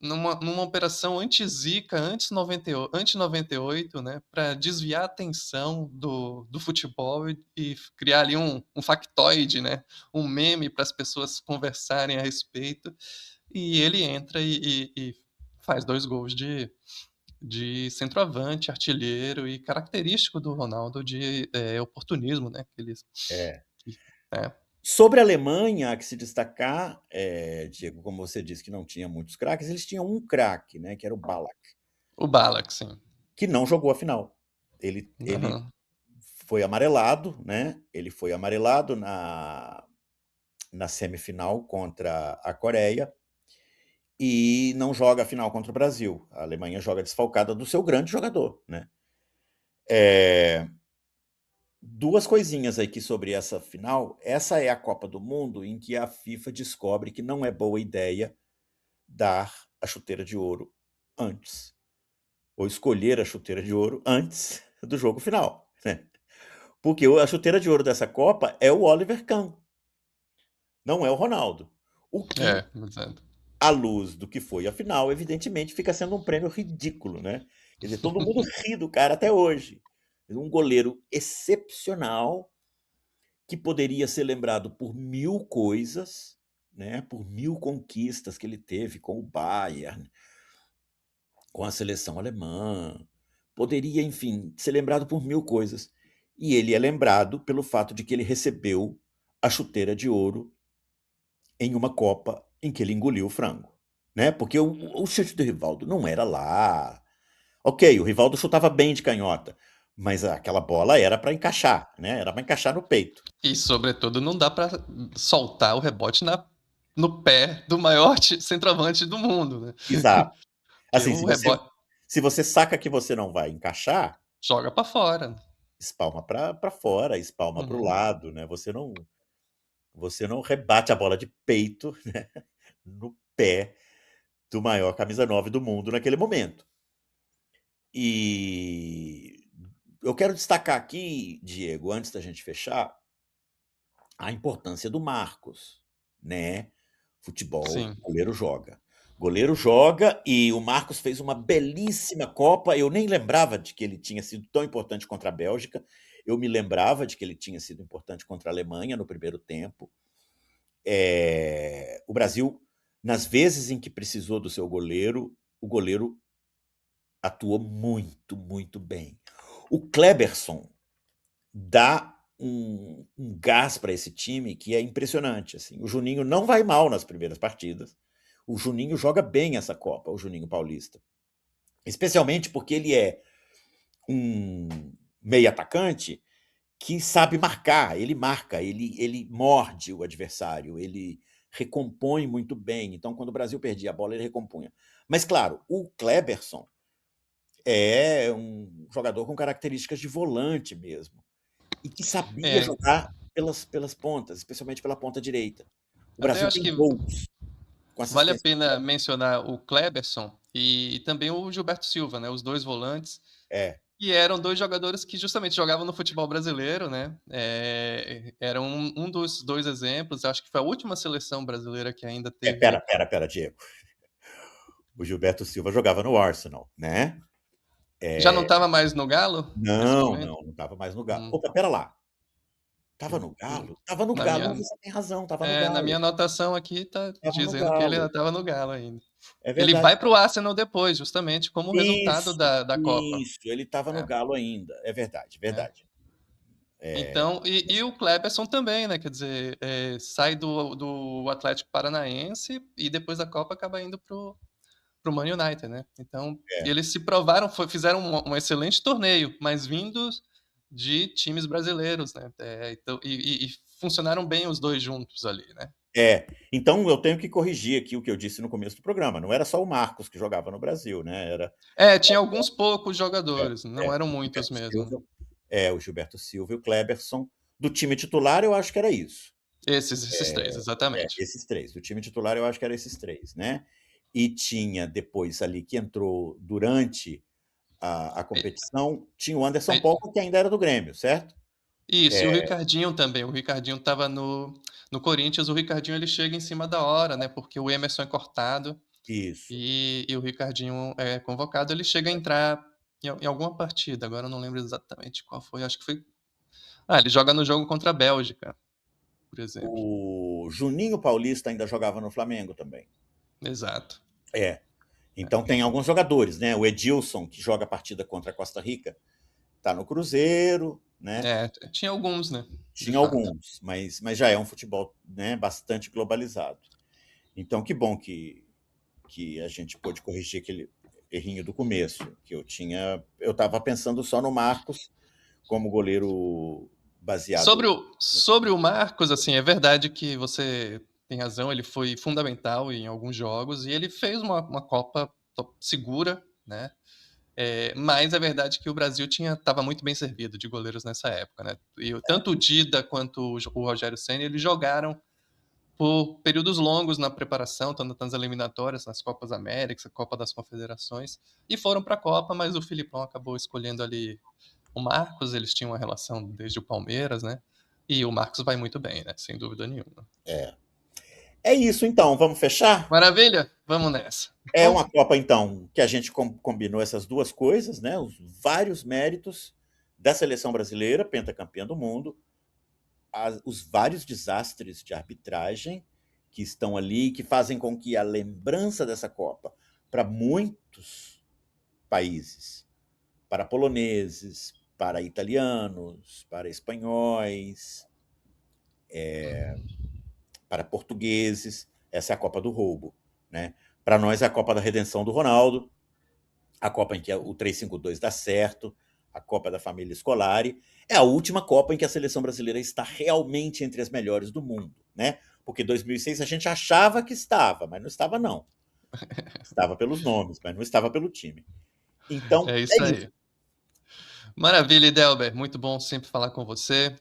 numa operação anti-Zika, anti-98, né, para desviar a atenção do futebol e criar ali um factoide, né, um meme para as pessoas conversarem a respeito, e ele entra e faz 2 gols de centroavante, artilheiro e característico do Ronaldo de, oportunismo, né, que eles É. que é. Sobre a Alemanha, há que se destacar, Diego, como você disse que não tinha muitos craques, eles tinham um craque, né, que era o Ballack, O Ballack, sim. que não jogou a final. Ele Aham. foi amarelado, né, ele foi amarelado na semifinal contra a Coreia e não joga a final contra o Brasil. A Alemanha joga desfalcada do seu grande jogador, né. Eh, 2 coisinhas aqui sobre essa final. Essa é a Copa do Mundo em que a FIFA descobre que não é boa ideia dar a chuteira de ouro antes, ou escolher a chuteira de ouro antes do jogo final, né. Porque a chuteira de ouro dessa Copa é o Oliver Kahn, não é o Ronaldo. O que, Exato. à luz do que foi a final, evidentemente fica sendo um prêmio ridículo, né. Quer dizer, todo mundo ri do cara até hoje. Um goleiro excepcional, que poderia ser lembrado por 1000 coisas, né, por 1000 conquistas que ele teve com o Bayern, com a seleção alemã, poderia, enfim, ser lembrado por 1000 coisas. E ele é lembrado pelo fato de que ele recebeu a chuteira de ouro em uma Copa em que ele engoliu o frango, né, porque o chute do Rivaldo não era lá. Ok, o Rivaldo chutava bem de canhota, Mas aquela bola era para encaixar, né? Era para encaixar no peito. E, sobretudo, não dá pra soltar o rebote no pé do maior centroavante do mundo, né? Exato. Que Assim, o rebote se você saca que você não vai encaixar, joga pra fora. espalma para fora, espalma para o Uhum. lado, né? Você não rebate a bola de peito, né, no pé do maior camisa 9 do mundo naquele momento. E eu quero destacar aqui, Diego, antes da gente fechar, a importância do Marcos, né? Futebol, Sim. goleiro joga. Goleiro joga e o Marcos fez uma belíssima Copa. Eu nem lembrava de que ele tinha sido tão importante contra a Bélgica. Eu me lembrava de que ele tinha sido importante contra a Alemanha no primeiro tempo. O Brasil, nas vezes em que precisou do seu goleiro, o goleiro atuou muito, muito bem. O Kleberson dá um gás para esse time que é impressionante. Assim. O Juninho não vai mal nas primeiras partidas. O Juninho joga bem essa Copa, o Juninho Paulista. Especialmente porque ele é um meio atacante que sabe marcar, ele marca, ele morde o adversário, ele recompõe muito bem. Então, quando o Brasil perdia a bola, ele recompunha. Mas, claro, o Kleberson é um jogador com características de volante mesmo e que sabia É, jogar pelas pontas, especialmente pela ponta direita. O até eu Brasil acho tem que gols com vale a assistência pena direta. mencionar o Kleberson e também o Gilberto Silva, né, os 2 volantes, É, que eram 2 jogadores que justamente jogavam no futebol brasileiro, né, eram um dos 2 exemplos, acho que foi a última seleção brasileira que ainda teve. pera, Diego. O Gilberto Silva jogava no Arsenal, né? Já não estava mais no Galo, nesse Não, momento? não, não estava mais no Galo. Hum, Opa, pera lá. que Tava no o Galo? Tava no na Galo, minha você tem razão, tava no na minha Galo. anotação aqui tá Tava no dizendo que ele ainda Galo. estava no Galo ainda. É Ele verdade. vai para o Arsenal depois, justamente como resultado Isso, da Copa, isso. Ele tava no né, Galo ainda. É verdade, né. verdade. Então, e o Kleberson também, né, quer dizer, sai do Atlético Paranaense e depois da Copa acaba indo pro Man United, né. Então, É. eles se provaram, fizeram um excelente torneio, mas vindos de times brasileiros, né. Então e funcionaram bem os 2 juntos ali, né. É. Então eu tenho que corrigir aqui o que eu disse no começo do programa. Não era só o Marcos que jogava no Brasil, né? Tinha alguns poucos jogadores, não eram O muitos Gilberto mesmo, né. Silva, o Gilberto Silva e o Kleberson. Do time titular, eu acho que era isso. Esses 3, exatamente. Esses três. Do time titular, eu acho que era esses três, né? E tinha depois ali que entrou durante a E competição, tinha o Anderson aí Polga, que ainda era do Grêmio, certo? isso, e o É, Ricardinho também, o Ricardinho estava no Corinthians, o Ricardinho ele chega em cima da hora, né, porque o Emerson é cortado isso. e o Ricardinho é convocado, ele chega a entrar em alguma partida, agora eu não lembro exatamente qual foi, acho que foi ele joga no jogo contra a Bélgica, por exemplo. O Juninho Paulista ainda jogava no Flamengo também. Exato. É. Então tem alguns jogadores, né? O Edilson, que joga a partida contra a Costa Rica, está no Cruzeiro, né? Tinha alguns, né, de Tinha fato. alguns, mas já é um futebol, né, bastante globalizado. Então, que bom que a gente pôde corrigir aquele errinho do começo, que eu estava pensando só no Marcos como goleiro Sobre baseado. o Marcos, assim, é verdade que você tem razão, ele foi fundamental em alguns jogos e ele fez uma Copa segura, né, mas é verdade que o Brasil estava muito bem servido de goleiros nessa época, né. Tanto o Dida quanto o Rogério Ceni, eles jogaram por períodos longos na preparação, tanto nas eliminatórias, nas Copas Américas, a Copa das Confederações, e foram para a Copa, mas o Filipão acabou escolhendo ali o Marcos, eles tinham uma relação desde o Palmeiras, né, e o Marcos vai muito bem, né, sem dúvida nenhuma. É. É isso, então, vamos fechar? Maravilha? Vamos nessa. É Então, uma Copa, então, que a gente combinou essas duas coisas, né? Os vários méritos da seleção brasileira, pentacampeã do mundo, os vários desastres de arbitragem que estão ali, que fazem com que a lembrança dessa Copa, para muitos países, para poloneses, para italianos, para espanhóis, para portugueses, essa é a Copa do roubo, né? Para nós é a Copa da redenção do Ronaldo, a Copa em que o 3-5-2 dá certo, a Copa da Família Scolari, é a última Copa em que a seleção brasileira está realmente entre as melhores do mundo, né? Porque 2006 a gente achava que estava, mas não estava não. Estava pelos nomes, mas não estava pelo time. Então, É é isso isso. aí. Maravilha, Idelber. Muito bom sempre falar com você.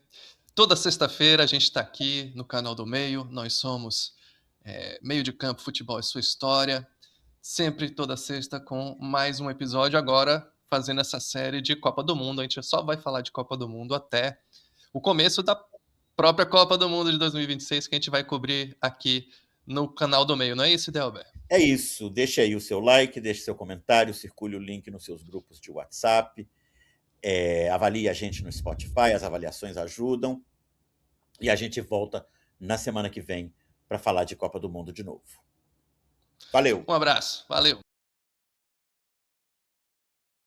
Toda sexta-feira a gente está aqui no canal do Meio. Nós somos Meio de Campo Futebol e Sua História. Sempre toda sexta com mais um episódio. Agora fazendo essa série de Copa do Mundo. A gente só vai falar de Copa do Mundo até o começo da própria Copa do Mundo de 2026 que a gente vai cobrir aqui no canal do Meio. Não é isso, Idelber? É isso. Deixe aí o seu like, deixe seu comentário, circule o link nos seus grupos de WhatsApp. Avalie a gente no Spotify, as avaliações ajudam. E a gente volta na semana que vem para falar de Copa do Mundo de novo. Valeu! Um abraço. Valeu!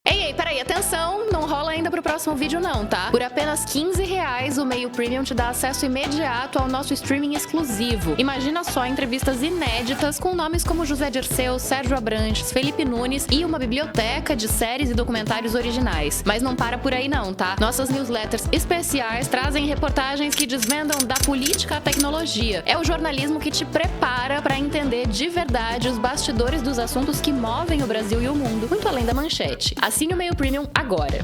Ei, peraí, atenção, não rola ainda pro próximo vídeo não, tá? Por apenas R$15, o Meio Premium te dá acesso imediato ao nosso streaming exclusivo. Imagina só entrevistas inéditas com nomes como José Dirceu, Sérgio Abrantes, Felipe Nunes e uma biblioteca de séries e documentários originais. Mas não para por aí não, tá? Nossas newsletters especiais trazem reportagens que desvendam da política à tecnologia. É o jornalismo que te prepara para entender de verdade os bastidores dos assuntos que movem o Brasil e o mundo, muito além da manchete. Assine o Meio Premium agora.